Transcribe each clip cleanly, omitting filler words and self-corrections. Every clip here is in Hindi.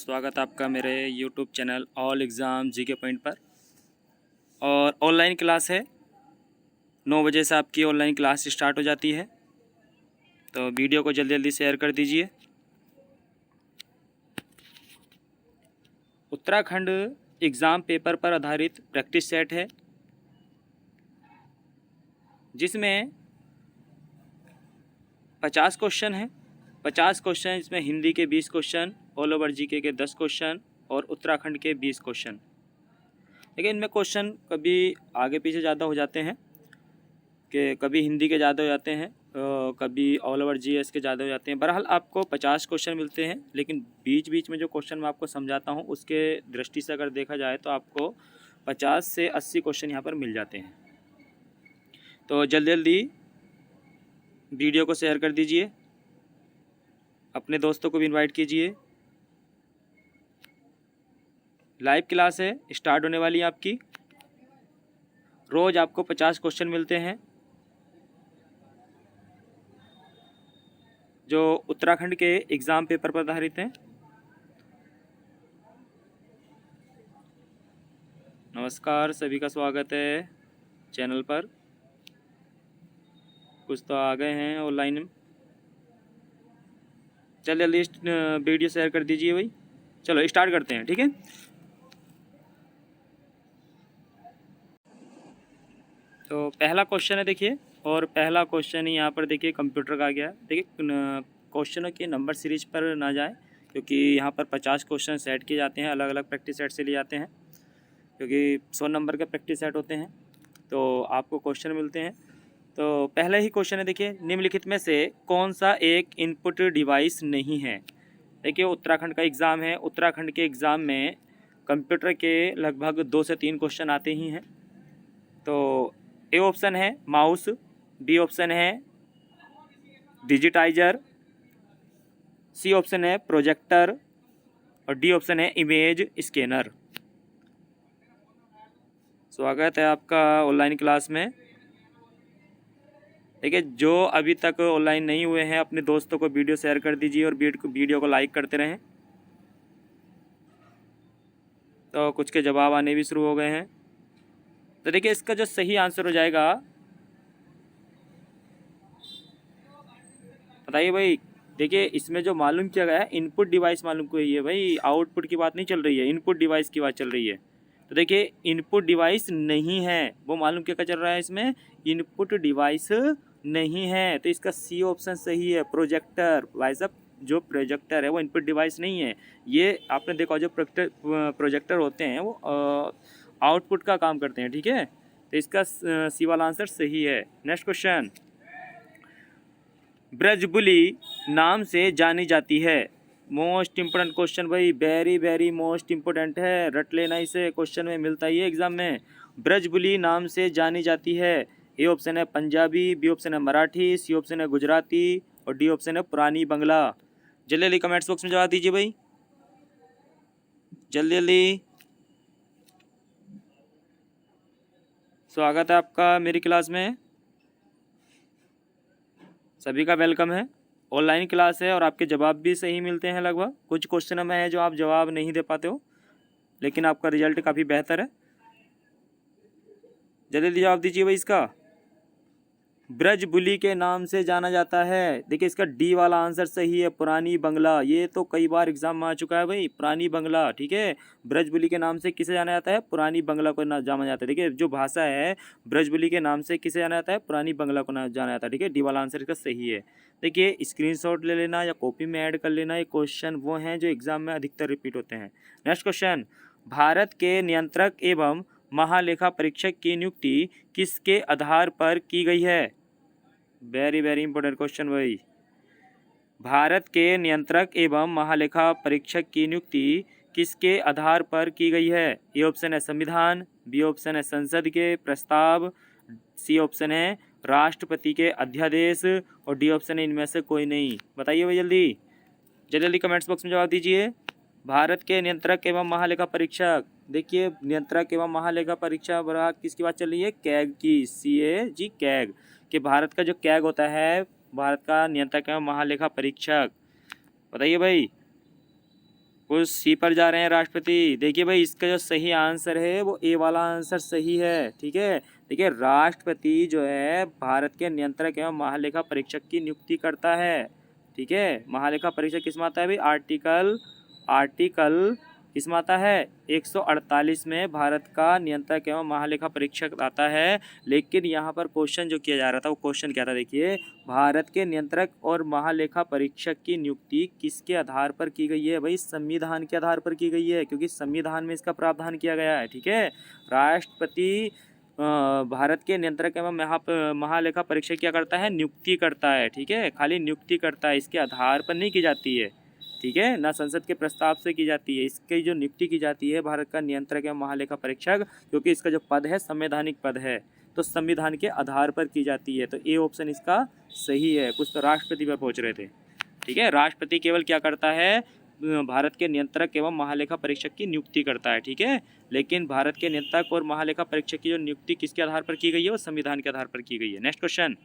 स्वागत है आपका मेरे YouTube channel all exam GK point पर। और ऑनलाइन क्लास है, 9 बजे से आपकी ऑनलाइन क्लास स्टार्ट हो जाती है। तो वीडियो को जल्दी जल्दी शेयर कर दीजिए। उत्तराखंड एग्ज़ाम पेपर पर आधारित प्रैक्टिस सेट है, जिसमें 50 क्वेश्चन हैं। 50 क्वेश्चन, इसमें हिंदी के 20 क्वेश्चन, ऑल ओवर जीके के 10 क्वेश्चन और उत्तराखंड के 20 क्वेश्चन। लेकिन इनमें क्वेश्चन कभी आगे पीछे ज़्यादा हो जाते हैं, कि कभी हिंदी के ज़्यादा हो जाते हैं, कभी ऑल ओवर जीएस के ज़्यादा हो जाते हैं। बहरहाल आपको 50 क्वेश्चन मिलते हैं, लेकिन बीच बीच में जो क्वेश्चन मैं आपको समझाता हूँ उसके दृष्टि से अगर देखा जाए तो आपको 50 से 80 क्वेश्चन यहाँ पर मिल जाते हैं। तो जल्दी जल्दी वीडियो को शेयर कर दीजिए, अपने दोस्तों को भी इनवाइट कीजिए। लाइव क्लास है, स्टार्ट होने वाली है आपकी। रोज़ आपको 50 क्वेश्चन मिलते हैं जो उत्तराखंड के एग्ज़ाम पेपर पर आधारित हैं। नमस्कार, सभी का स्वागत है चैनल पर। कुछ तो आ गए हैं ऑनलाइन में, चलिए लिस्ट वीडियो शेयर कर दीजिए भाई। चलो स्टार्ट करते हैं, ठीक है। तो पहला क्वेश्चन है, देखिए। और पहला क्वेश्चन ही यहाँ पर देखिए कंप्यूटर का आ गया। देखिए क्वेश्चनों की नंबर सीरीज पर ना जाए, क्योंकि यहाँ पर 50 क्वेश्चन सेट किए जाते हैं, अलग अलग प्रैक्टिस सेट से लिए जाते हैं, क्योंकि 100 नंबर के प्रैक्टिस सेट होते हैं। तो आपको क्वेश्चन मिलते हैं। तो पहला ही क्वेश्चन है, देखिए, निम्नलिखित में से कौन सा एक इनपुट डिवाइस नहीं है। देखिए उत्तराखंड का एग्ज़ाम है, उत्तराखंड के एग्ज़ाम में कंप्यूटर के लगभग 2 से 3 क्वेश्चन आते ही हैं। तो ए ऑप्शन है माउस, बी ऑप्शन है डिजिटाइजर, सी ऑप्शन है प्रोजेक्टर और डी ऑप्शन है इमेज स्कैनर। स्वागत है आपका ऑनलाइन क्लास में। देखिए जो अभी तक ऑनलाइन नहीं हुए हैं, अपने दोस्तों को वीडियो शेयर कर दीजिए और वीडियो को लाइक करते रहें। तो कुछ के जवाब आने भी शुरू हो गए हैं। तो देखिए इसका जो सही आंसर हो जाएगा, बताइए भाई। देखिए इसमें जो मालूम किया गया है इनपुट डिवाइस मालूम की है भाई, आउटपुट की बात नहीं चल रही है, इनपुट डिवाइस की बात चल रही है। तो देखिए इनपुट डिवाइस नहीं है, वो मालूम क्या चल रहा है, इसमें इनपुट डिवाइस नहीं है। तो इसका सी ऑप्शन सही है, प्रोजेक्टर। भाई साहब जो प्रोजेक्टर है वो इनपुट डिवाइस नहीं है। ये आपने देखा जो प्रोजेक्टर होते हैं वो आउटपुट का काम करते हैं, ठीक है। तो इसका सी वाला आंसर सही है। नेक्स्ट क्वेश्चन, ब्रजबुली नाम से जानी जाती है। मोस्ट इम्पोर्टेंट क्वेश्चन भाई, वेरी वेरी मोस्ट इम्पोर्टेंट है, रट लेना इसे, क्वेश्चन में मिलता ही है एग्जाम में। ब्रजबुली नाम से जानी जाती है। ए ऑप्शन है पंजाबी, बी ऑप्शन है मराठी, सी ऑप्शन है गुजराती और डी ऑप्शन है पुरानी बंगला। जल्दी जल्दी कमेंट्स बॉक्स में जवाब दीजिए भाई, जल्दी जल्दी। स्वागत है आपका मेरी क्लास में, सभी का वेलकम है। ऑनलाइन क्लास है और आपके जवाब भी सही मिलते हैं लगभग। कुछ क्वेश्चन में है जो आप जवाब नहीं दे पाते हो, लेकिन आपका रिजल्ट काफ़ी बेहतर है। जल्दी जल्दी जवाब दीजिए भाई इसका। ब्रजबुली के नाम से जाना जाता है। देखिए इसका डी वाला आंसर सही है, पुरानी बंगला। ये तो कई बार एग्जाम में आ चुका है भाई, पुरानी बंगला, ठीक है। ब्रजबुली के नाम से किसे जाना जाता है, पुरानी बंगला को जाना जाता है। देखिए जो भाषा है ब्रजबुली के नाम से किसे जाना जाता है, पुरानी बंगला को जाना जाता है, ठीक है। डी वाला आंसर इसका सही है। देखिए स्क्रीनशॉट ले लेना या कॉपी में ऐड कर लेना, ये क्वेश्चन वो हैं जो एग्जाम में अधिकतर रिपीट होते हैं। नेक्स्ट क्वेश्चन, भारत के नियंत्रक एवं महालेखा परीक्षक की नियुक्ति किसके आधार पर की गई है। वेरी वेरी इंपॉर्टेंट क्वेश्चन भाई। भारत के नियंत्रक एवं महालेखा परीक्षक की नियुक्ति किसके आधार पर की गई है। ए ऑप्शन है संविधान, बी ऑप्शन है संसद के प्रस्ताव, सी ऑप्शन है राष्ट्रपति के अध्यादेश और डी ऑप्शन है इनमें से कोई नहीं। बताइए भाई जल्दी जल्दी जल्दी कमेंट्स बॉक्स में जवाब दीजिए। भारत के नियंत्रक एवं महालेखा परीक्षक, देखिए नियंत्रक एवं महालेखा परीक्षा बराबर किसकी बात चल रही है, कैग की, CAG कैग, कि भारत का जो कैग होता है, भारत का नियंत्रक एवं महालेखा परीक्षक। बताइए भाई कुछ सी पर जा रहे हैं राष्ट्रपति। देखिए भाई इसका जो सही आंसर है वो ए वाला आंसर सही है, ठीक है। देखिए राष्ट्रपति जो है भारत के नियंत्रक एवं महालेखा परीक्षक की नियुक्ति करता है, ठीक है। महालेखा परीक्षक किसमें आता है भाई? आर्टिकल किसमें आता है? 148 में भारत का नियंत्रक एवं महालेखा परीक्षक आता है। लेकिन यहाँ पर क्वेश्चन जो किया जा रहा था वो क्वेश्चन क्या था? देखिए भारत के नियंत्रक और महालेखा परीक्षक की नियुक्ति किसके आधार पर की गई है भाई? संविधान के आधार पर की गई है, क्योंकि संविधान में इसका प्रावधान किया गया है, ठीक है। राष्ट्रपति भारत के नियंत्रक एवं महालेखा परीक्षक क्या करता है? नियुक्ति करता है, ठीक है। खाली नियुक्ति करता है, इसके आधार पर नहीं की जाती है, ठीक है ना। संसद के प्रस्ताव से की जाती है। इसकी जो नियुक्ति की जाती है भारत का नियंत्रक एवं महालेखा परीक्षक, क्योंकि इसका जो पद है संवैधानिक पद है, तो संविधान के आधार पर की जाती है। तो ए ऑप्शन इसका सही है। कुछ तो राष्ट्रपति पर पहुंच रहे थे, ठीक है। राष्ट्रपति केवल क्या करता है? भारत के नियंत्रक एवं महालेखा परीक्षक की नियुक्ति करता है, ठीक है। लेकिन भारत के नियंत्रक और महालेखा परीक्षक की जो नियुक्ति किसके आधार पर की गई है? वो संविधान के आधार पर की गई है। नेक्स्ट क्वेश्चन,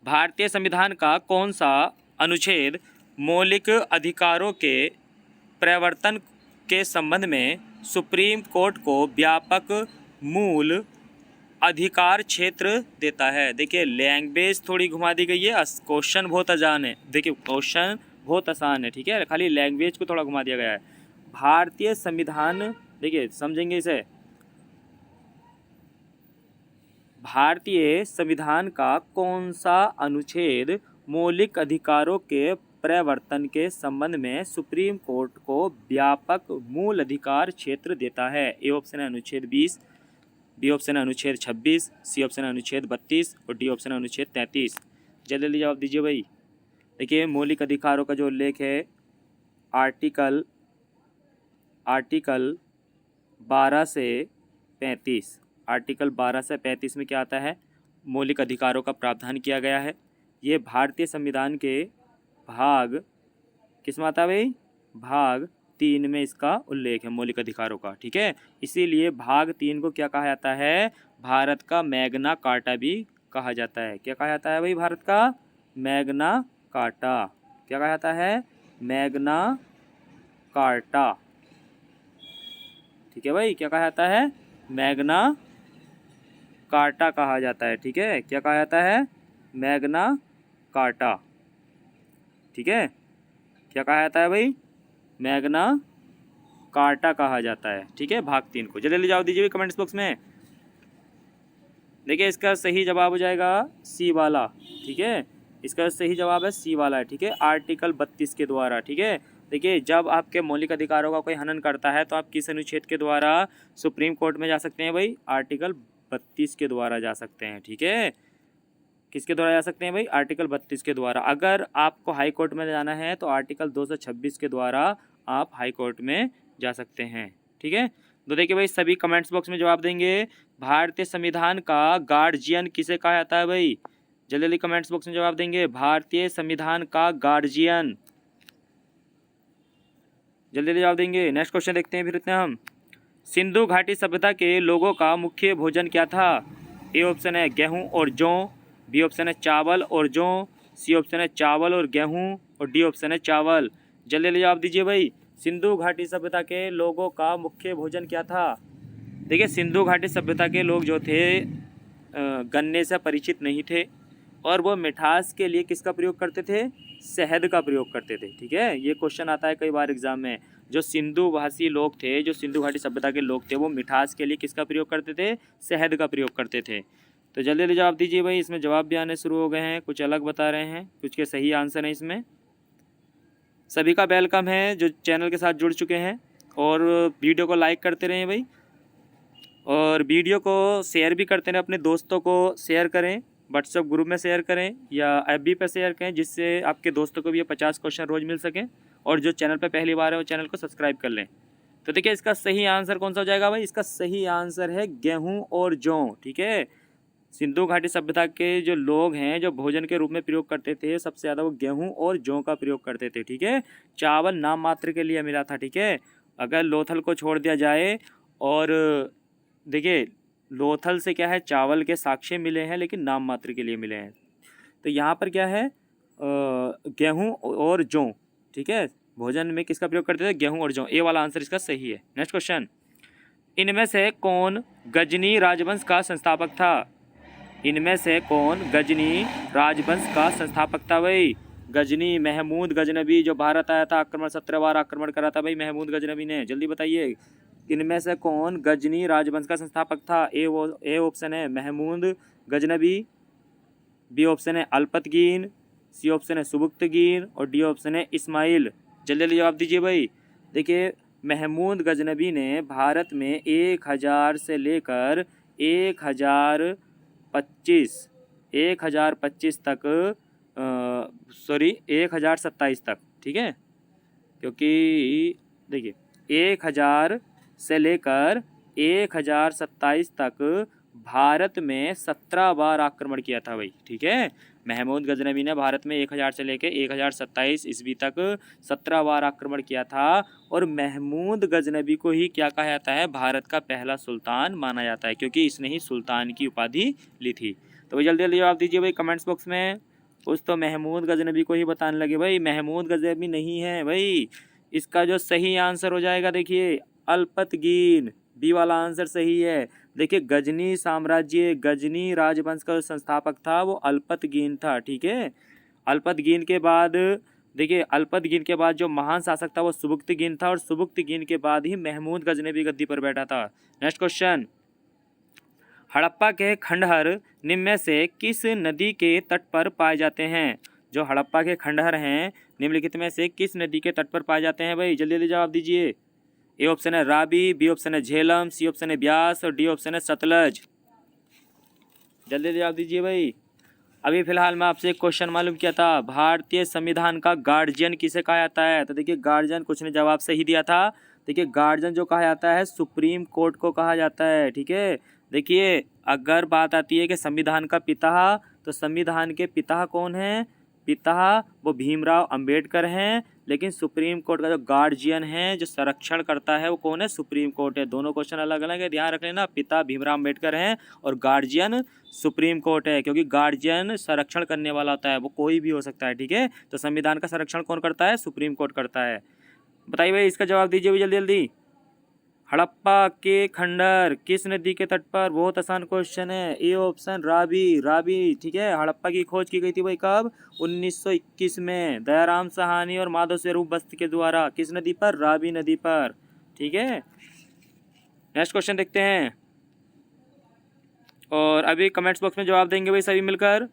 भारतीय संविधान का कौन सा अनुच्छेद मौलिक अधिकारों के प्रवर्तन के संबंध में सुप्रीम कोर्ट को व्यापक मूल अधिकार क्षेत्र देता है? देखिए लैंग्वेज थोड़ी घुमा दी गई है, क्वेश्चन बहुत आसान है। देखिए क्वेश्चन बहुत आसान है, ठीक है, खाली लैंग्वेज को थोड़ा घुमा दिया गया है। भारतीय संविधान, देखिए समझेंगे इसे, भारतीय संविधान का कौन सा अनुच्छेद मौलिक अधिकारों के प्रवर्तन के संबंध में सुप्रीम कोर्ट को व्यापक मूल अधिकार क्षेत्र देता है? ए ऑप्शन है अनुच्छेद 20, बी ऑप्शन है अनुच्छेद 26, सी ऑप्शन है अनुच्छेद 32 और डी ऑप्शन है अनुच्छेद 33। जल्दी जवाब दीजिए भाई। देखिए मौलिक अधिकारों का जो उल्लेख है आर्टिकल 12 से 35, आर्टिकल 12 से 35 में क्या आता है? मौलिक अधिकारों का प्रावधान किया गया है। ये भारतीय संविधान के भाग किस में आता है भाई? भाग 3 में इसका उल्लेख है मौलिक अधिकारों का, ठीक है। इसीलिए भाग 3 को क्या कहा जाता है? भारत का मैग्ना कार्टा भी कहा जाता है। क्या कहा जाता है भाई? भारत का मैग्ना कार्टा। क्या कहा जाता है? मैग्ना कार्टा, ठीक है भाई। क्या कहा जाता है? मैग्ना कार्टा कहा जाता है, ठीक है। क्या कहा जाता है? मैग्ना कार्टा, ठीक है। क्या कहा जाता है भाई? मैग्ना कार्टा कहा जाता है, ठीक है। भाग 3 को जल्दी जवाब दीजिए कमेंट्स बॉक्स में। देखिए इसका सही जवाब हो जाएगा सी वाला, ठीक है। इसका सही जवाब है सी वाला है, ठीक है। आर्टिकल 32 के द्वारा, ठीक है। देखिए जब आपके मौलिक अधिकारों का कोई हनन करता है तो आप किस अनुच्छेद के द्वारा सुप्रीम कोर्ट में जा सकते हैं भाई? आर्टिकल 32 के द्वारा जा सकते हैं, ठीक है। किसके द्वारा जा सकते हैं भाई? आर्टिकल 32 के द्वारा। अगर आपको हाई कोर्ट में जाना है तो आर्टिकल 226 के द्वारा आप हाई कोर्ट में जा सकते हैं, ठीक है। तो देखिए भाई सभी कमेंट्स बॉक्स में जवाब देंगे। भारतीय संविधान का गार्जियन किसे कहा जाता है भाई? जल्दी जल्दी कमेंट्स बॉक्स में जवाब देंगे। भारतीय संविधान का गार्जियन, जल्दी जल्दी जवाब देंगे। नेक्स्ट क्वेश्चन देखते हैं फिर इतने हम। सिंधु घाटी सभ्यता के लोगों का मुख्य भोजन क्या था? ए ऑप्शन है गेहूं और जौ, बी ऑप्शन है चावल और जौ, सी ऑप्शन है चावल और गेहूं और डी ऑप्शन है चावल। जल्दी जल्दी जवाब दीजिए भाई। सिंधु घाटी सभ्यता के लोगों का मुख्य भोजन क्या था? देखिए सिंधु घाटी सभ्यता के लोग जो थे गन्ने से परिचित नहीं थे और वो मिठास के लिए किसका प्रयोग करते थे? शहद का प्रयोग करते थे, ठीक है। ये क्वेश्चन आता है कई बार एग्जाम में। जो सिंधु भाषी लोग थे, जो सिंधु घाटी सभ्यता के लोग थे, वो मिठास के लिए किसका प्रयोग करते थे? शहद का प्रयोग करते थे। तो जल्दी जल्दी जवाब दीजिए भाई। इसमें जवाब भी आने शुरू हो गए हैं, कुछ अलग बता रहे हैं, कुछ के सही आंसर हैं इसमें। सभी का वेलकम है जो चैनल के साथ जुड़ चुके हैं, और वीडियो को लाइक करते रहें भाई, और वीडियो को शेयर भी करते रहें, अपने दोस्तों को शेयर करें, व्हाट्सएप ग्रुप में शेयर करें या FB पे शेयर करें, जिससे आपके दोस्तों को भी ये 50 क्वेश्चन रोज़ मिल सकें। और जो चैनल पे पहली बार है वो चैनल को सब्सक्राइब कर लें। तो देखिए इसका सही आंसर कौन सा हो जाएगा भाई? इसका सही आंसर है गेहूँ और जौ, ठीक है। सिंधु घाटी सभ्यता के जो लोग हैं जो भोजन के रूप में प्रयोग करते थे, सबसे ज़्यादा वो गेहूं और जौ का प्रयोग करते थे, ठीक है। चावल नाम मात्र के लिए मिला था, ठीक है। अगर लोथल को छोड़ दिया जाए, और देखिए लोथल से क्या है, चावल के साक्ष्य मिले हैं लेकिन नाम मात्र के लिए मिले हैं। तो यहाँ पर क्या है, गेहूं और जौ, ठीक है। भोजन में किसका प्रयोग करते थे? गेहूं और जौ। ए वाला आंसर इसका सही है। नेक्स्ट क्वेश्चन, इनमें से कौन गजनी राजवंश का संस्थापक था? इनमें से कौन गजनी राजवंश का संस्थापक था भाई? गजनी महमूद गजनबी, जो भारत आया था, आक्रमण 17 बार आक्रमण करा था भाई महमूद गजनबी ने। जल्दी बताइए, इनमें से कौन गजनी राजवंश का संस्थापक था? ए ऑप्शन है महमूद गजनबी, बी ऑप्शन है अल्पतगीन, सी ऑप्शन है सुबुक्तगीन और डी ऑप्शन है इस्माइल। जल्दी जल्दी जवाब दीजिए भाई। देखिए, महमूद गजनबी ने भारत में 1000 से लेकर 1025 तक 1027 तक, ठीक है, क्योंकि देखिए 1000 से लेकर 1027 तक भारत में 17 बार आक्रमण किया था भाई, ठीक है। महमूद गजनबी ने भारत में 1000 से लेकर 1027 ईस्वी तक 17 बार आक्रमण किया था। और महमूद गजनबी को ही क्या कहा जाता है? भारत का पहला सुल्तान माना जाता है, क्योंकि इसने ही सुल्तान की उपाधि ली थी। तो भाई जल्दी जल्दी जवाब दीजिए भाई कमेंट्स बॉक्स में। कुछ तो महमूद गजनबी को ही बताने लगे भाई, महमूद गजनबी नहीं है भाई। इसका जो सही आंसर हो जाएगा, देखिए अल्पतगीन, बी वाला आंसर सही है। देखिए, गजनी साम्राज्य, गजनी राजवंश का संस्थापक था वो अल्पतगीन था, ठीक है। अल्पतगीन के बाद देखिए, अल्पतगीन के बाद जो महान शासक था वो सुबुक्तगीन था, और सुबुक्तगीन के बाद ही महमूद गजनबी गद्दी पर बैठा था। नेक्स्ट क्वेश्चन, हड़प्पा के खंडहर निम्न में से किस नदी के तट पर पाए जाते हैं? जो हड़प्पा के खंडहर हैं निम्नलिखित में से किस नदी के तट पर पाए जाते हैं भाई? जल्दी जल्दी जवाब दीजिए। ए ऑप्शन है रावी, बी ऑप्शन है झेलम, सी ऑप्शन है ब्यास और डी ऑप्शन है सतलज। जल्दी जवाब दीजिए भाई। अभी फिलहाल मैं आपसे एक क्वेश्चन मालूम किया था, भारतीय संविधान का गार्जियन किसे कहा जाता है? तो देखिए, गार्जियन कुछ ने जवाब सही दिया था। देखिए, गार्जियन जो कहा जाता है सुप्रीम कोर्ट को कहा जाता है, ठीक है। देखिए, अगर बात आती है कि संविधान का पिता, तो संविधान के पिता कौन है? पिता वो भीमराव अंबेडकर हैं, लेकिन सुप्रीम कोर्ट का जो गार्जियन है, जो संरक्षण करता है, वो कौन है? सुप्रीम कोर्ट है। दोनों क्वेश्चन अलग अलग है, ध्यान रख लेना। पिता भीमराव अंबेडकर हैं और गार्जियन सुप्रीम कोर्ट है, क्योंकि गार्जियन संरक्षण करने वाला होता है, वो कोई भी हो सकता है, ठीक है। तो संविधान का संरक्षण कौन करता है? सुप्रीम कोर्ट करता है। बताइए भाई, इसका जवाब दीजिए भाई जल्दी जल्दी। हड़प्पा के खंडहर किस नदी के तट पर? बहुत आसान क्वेश्चन है। ए ऑप्शन रावी, रावी, ठीक है। हड़प्पा की खोज की गई थी भाई कब? 1921 में दयाराम साहनी और माधव स्वरूप बस्त के द्वारा। किस नदी पर? रावी नदी पर, ठीक है। नेक्स्ट क्वेश्चन देखते हैं, और अभी कमेंट्स बॉक्स में जवाब देंगे भाई सभी मिलकर।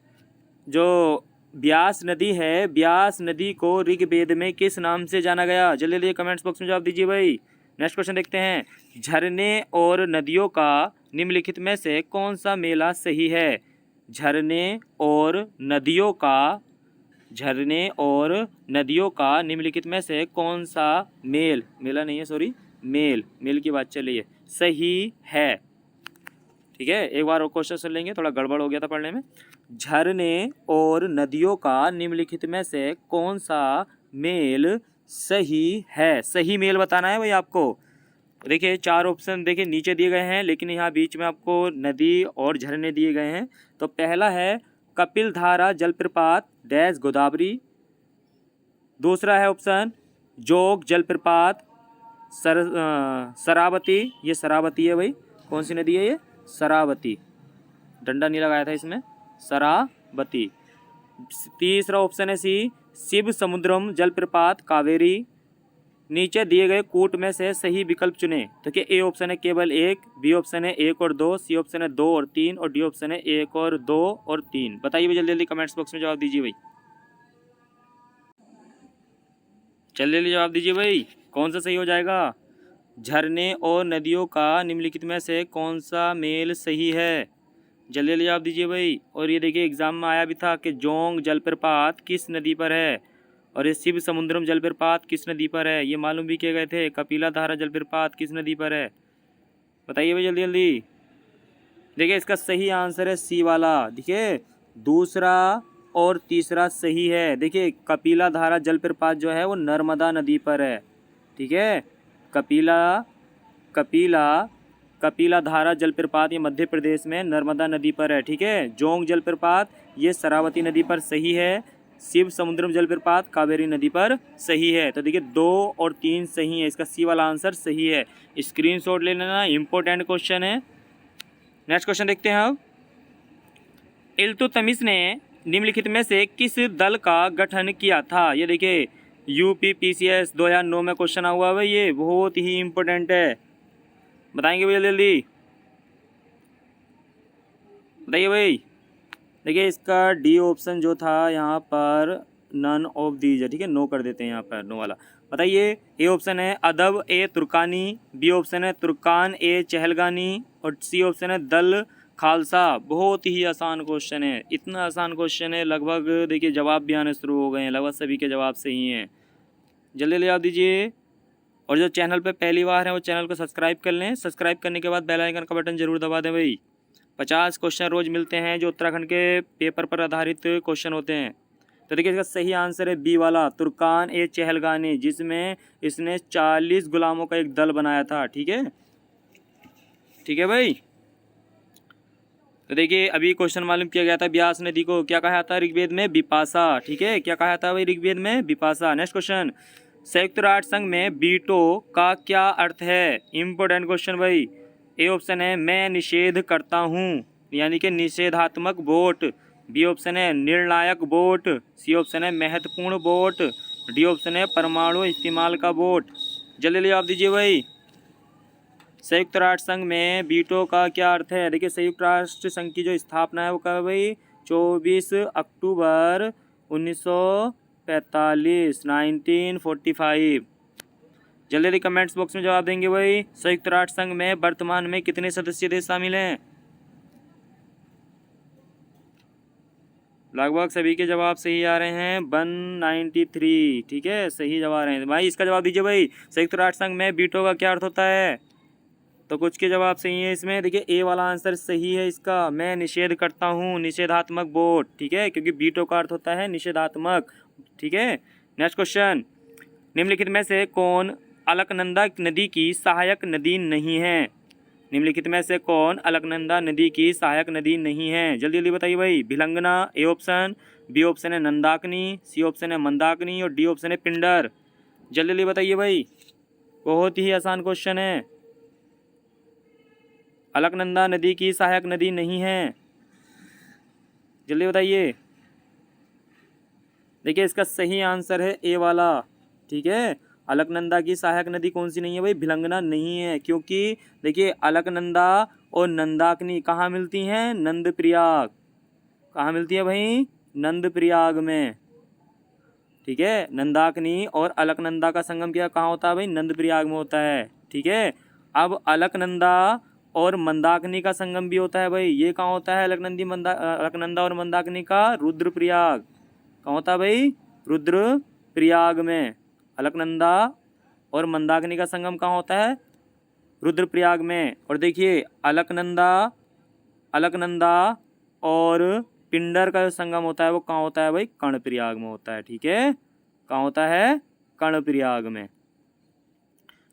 जो ब्यास नदी है, ब्यास नदी को ऋग्वेद में किस नाम से जाना गया? जल्दी जल्दी कमेंट्स बॉक्स में जवाब दीजिए भाई। नेक्स्ट क्वेश्चन देखते हैं, झरने और नदियों का निम्नलिखित में से कौन सा मेला सही है? झरने और नदियों का निम्नलिखित में से कौन सा मेला नहीं है, सॉरी, मेल की बात चल रही है, सही है, ठीक है। एक बार और क्वेश्चन सुन लेंगे, थोड़ा गड़बड़ हो गया था पढ़ने में। झरने और नदियों का निम्नलिखित में से कौन सा मेल सही है? सही मेल बताना है भाई आपको। देखिए, 4 ऑप्शन देखिए नीचे दिए गए हैं, लेकिन यहाँ बीच में आपको नदी और झरने दिए गए हैं। तो पहला है कपिल धारा जलप्रपात डैश गोदावरी। दूसरा है ऑप्शन जोग जलप्रपात शरावती, ये शरावती है भाई। कौन सी नदी है ये? शरावती, डंडा नहीं लगाया था इसमें, शरावती। तीसरा ऑप्शन है सी शिव समुद्रम जलप्रपात कावेरी। नीचे दिए गए कूट में से सही विकल्प चुने। तो क्या ए ऑप्शन है केवल 1, बी ऑप्शन है 1 और 2, सी ऑप्शन है 2 और 3 और डी ऑप्शन है 1 और 2 और 3। बताइए भाई जल्दी जल्दी कमेंट्स बॉक्स में जवाब दीजिए भाई, जल्दी जल्दी जवाब दीजिए भाई, कौन सा सही हो जाएगा? झरने और नदियों का निम्नलिखित में से कौन सा मेल सही है? जल्दी जल्दी जवाब दीजिए भाई। और ये देखिए एग्जाम में आया भी था कि जोंग जलप्रपात किस नदी पर है, और ये शिव समुद्रम जलप्रपात किस नदी पर है, ये मालूम भी किए गए थे। कपिला धारा जलप्रपात किस नदी पर है? बताइए भाई जल्दी जल्दी। देखिए, इसका सही आंसर है सी वाला। देखिए, दूसरा और तीसरा सही है। देखिए, कपिला धारा जलप्रपात जो है वो नर्मदा नदी पर है, ठीक है। कपिला धारा जलप्रपात ये मध्य प्रदेश में नर्मदा नदी पर है, ठीक है। जोंग जलप्रपात ये शरावती नदी पर सही है। शिव समुद्रम जलप्रपात कावेरी नदी पर सही है। तो देखिए 2 और 3 सही है, इसका सी वाला आंसर सही है। स्क्रीनशॉट ले लेना, इंपॉर्टेंट क्वेश्चन है। नेक्स्ट क्वेश्चन देखते हैं अब। इल्तुतमिश ने निम्नलिखित में से किस दल का गठन किया था? ये देखिए UPPCS 2009 में क्वेश्चन हुआ है, ये बहुत ही इंपॉर्टेंट है। बताएंगे भैया जल्दी बताइए भाई। देखिए इसका डी ऑप्शन जो था यहाँ पर नन ऑफ दीज है, ठीक है, नो कर देते हैं यहाँ पर, नो वाला। बताइए ए ऑप्शन है अदब ए तुर्कानी, बी ऑप्शन है तुर्कान ए चहलगानी और सी ऑप्शन है दल खालसा। बहुत ही आसान क्वेश्चन है, इतना आसान क्वेश्चन है लगभग देखिए जवाब भी आने शुरू हो गए हैं, लगभग सभी के जवाब सही हैं। जल्दी ले आप दीजिए। और जो चैनल पे पहली बार है वो चैनल को सब्सक्राइब कर लें। सब्सक्राइब करने के बाद बेल आइकन का बटन जरूर दबा दें भाई। 50 क्वेश्चन रोज़ मिलते हैं जो उत्तराखंड के पेपर पर आधारित क्वेश्चन होते हैं। तो देखिए इसका सही आंसर है बी वाला तुर्कान ए चहलगानी, जिसमें इसने 40 गुलामों का एक दल बनाया था। ठीक है, ठीक है भाई। तो देखिए अभी क्वेश्चन मालूम किया गया था, ब्यास नदी को क्या कहा था ऋग्वेद में? विपाशा। ठीक है, क्या कहा था भाई ऋग्वेद में? विपाशा। नेक्स्ट क्वेश्चन, संयुक्त राष्ट्र संघ में वीटो का क्या अर्थ है? इंपॉर्टेंट क्वेश्चन भाई। ए ऑप्शन है मैं निषेध करता हूँ, यानी कि निषेधात्मक वोट। बी ऑप्शन है निर्णायक वोट। सी ऑप्शन है महत्वपूर्ण वोट। डी ऑप्शन है परमाणु इस्तेमाल का वोट। जल्दी जवाब दीजिए भाई। संयुक्त राष्ट्र संघ में वीटो का क्या अर्थ है? देखिए संयुक्त राष्ट्र संघ की जो स्थापना है वो कब है भाई? 24 अक्टूबर 1945, 1945। जल्दी कमेंट्स बॉक्स में जवाब देंगे भाई। संयुक्त राष्ट्र संघ में वर्तमान में कितने सदस्य देश शामिल हैं? लगभग सभी के जवाब सही आ रहे हैं, 193। ठीक है, सही जवाब आ रहे हैं भाई। इसका जवाब दीजिए भाई, संयुक्त राष्ट्र संघ में वीटो का क्या अर्थ होता है? तो कुछ के जवाब सही है इसमें। देखिए ए वाला आंसर सही है इसका, मैं निषेध करता हूँ, निषेधात्मक वोट। ठीक है, क्योंकि वीटो का अर्थ होता है निषेधात्मक। ठीक है, नेक्स्ट क्वेश्चन, निम्नलिखित में से कौन अलकनंदा नदी की सहायक नदी नहीं है? निम्नलिखित में से कौन अलकनंदा नदी की सहायक नदी नहीं है? जल्दी जल्दी बताइए भाई। Bhilangana A option, B option है नंदाकनी, सी ऑप्शन है मंदाकिनी और डी ऑप्शन है पिंडर। जल्दी जल्दी बताइए भाई, बहुत ही आसान क्वेश्चन है। अलकनंदा नदी की सहायक नदी नहीं है, जल्दी बताइए। देखिए इसका सही आंसर है ए वाला। ठीक है, अलकनंदा की सहायक नदी कौन सी नहीं है भाई? भिलंगना नहीं है, क्योंकि देखिए अलकनंदा और नंदाकिनी कहाँ मिलती हैं? नंदप्रयाग। कहाँ मिलती है भाई? नंदप्रयाग में। ठीक है, नंदाकिनी और अलकनंदा का संगम क्या कहाँ होता है भाई? नंदप्रयाग में होता है। ठीक है, अब अलकनंदा और मंदाकिनी का संगम भी होता है भाई, ये कहाँ होता है? अलकनंदा और मंदाकिनी का रुद्रप्रयाग। कहाँ होता है भाई? रुद्रप्रयाग में। अलकनंदा और मंदाकिनी का संगम कहाँ होता है? रुद्रप्रयाग में। और देखिए अलकनंदा और पिंडर का जो संगम होता है वो कहाँ होता है भाई? कर्णप्रयाग में होता है। ठीक है, कहाँ होता है? कर्णप्रयाग में।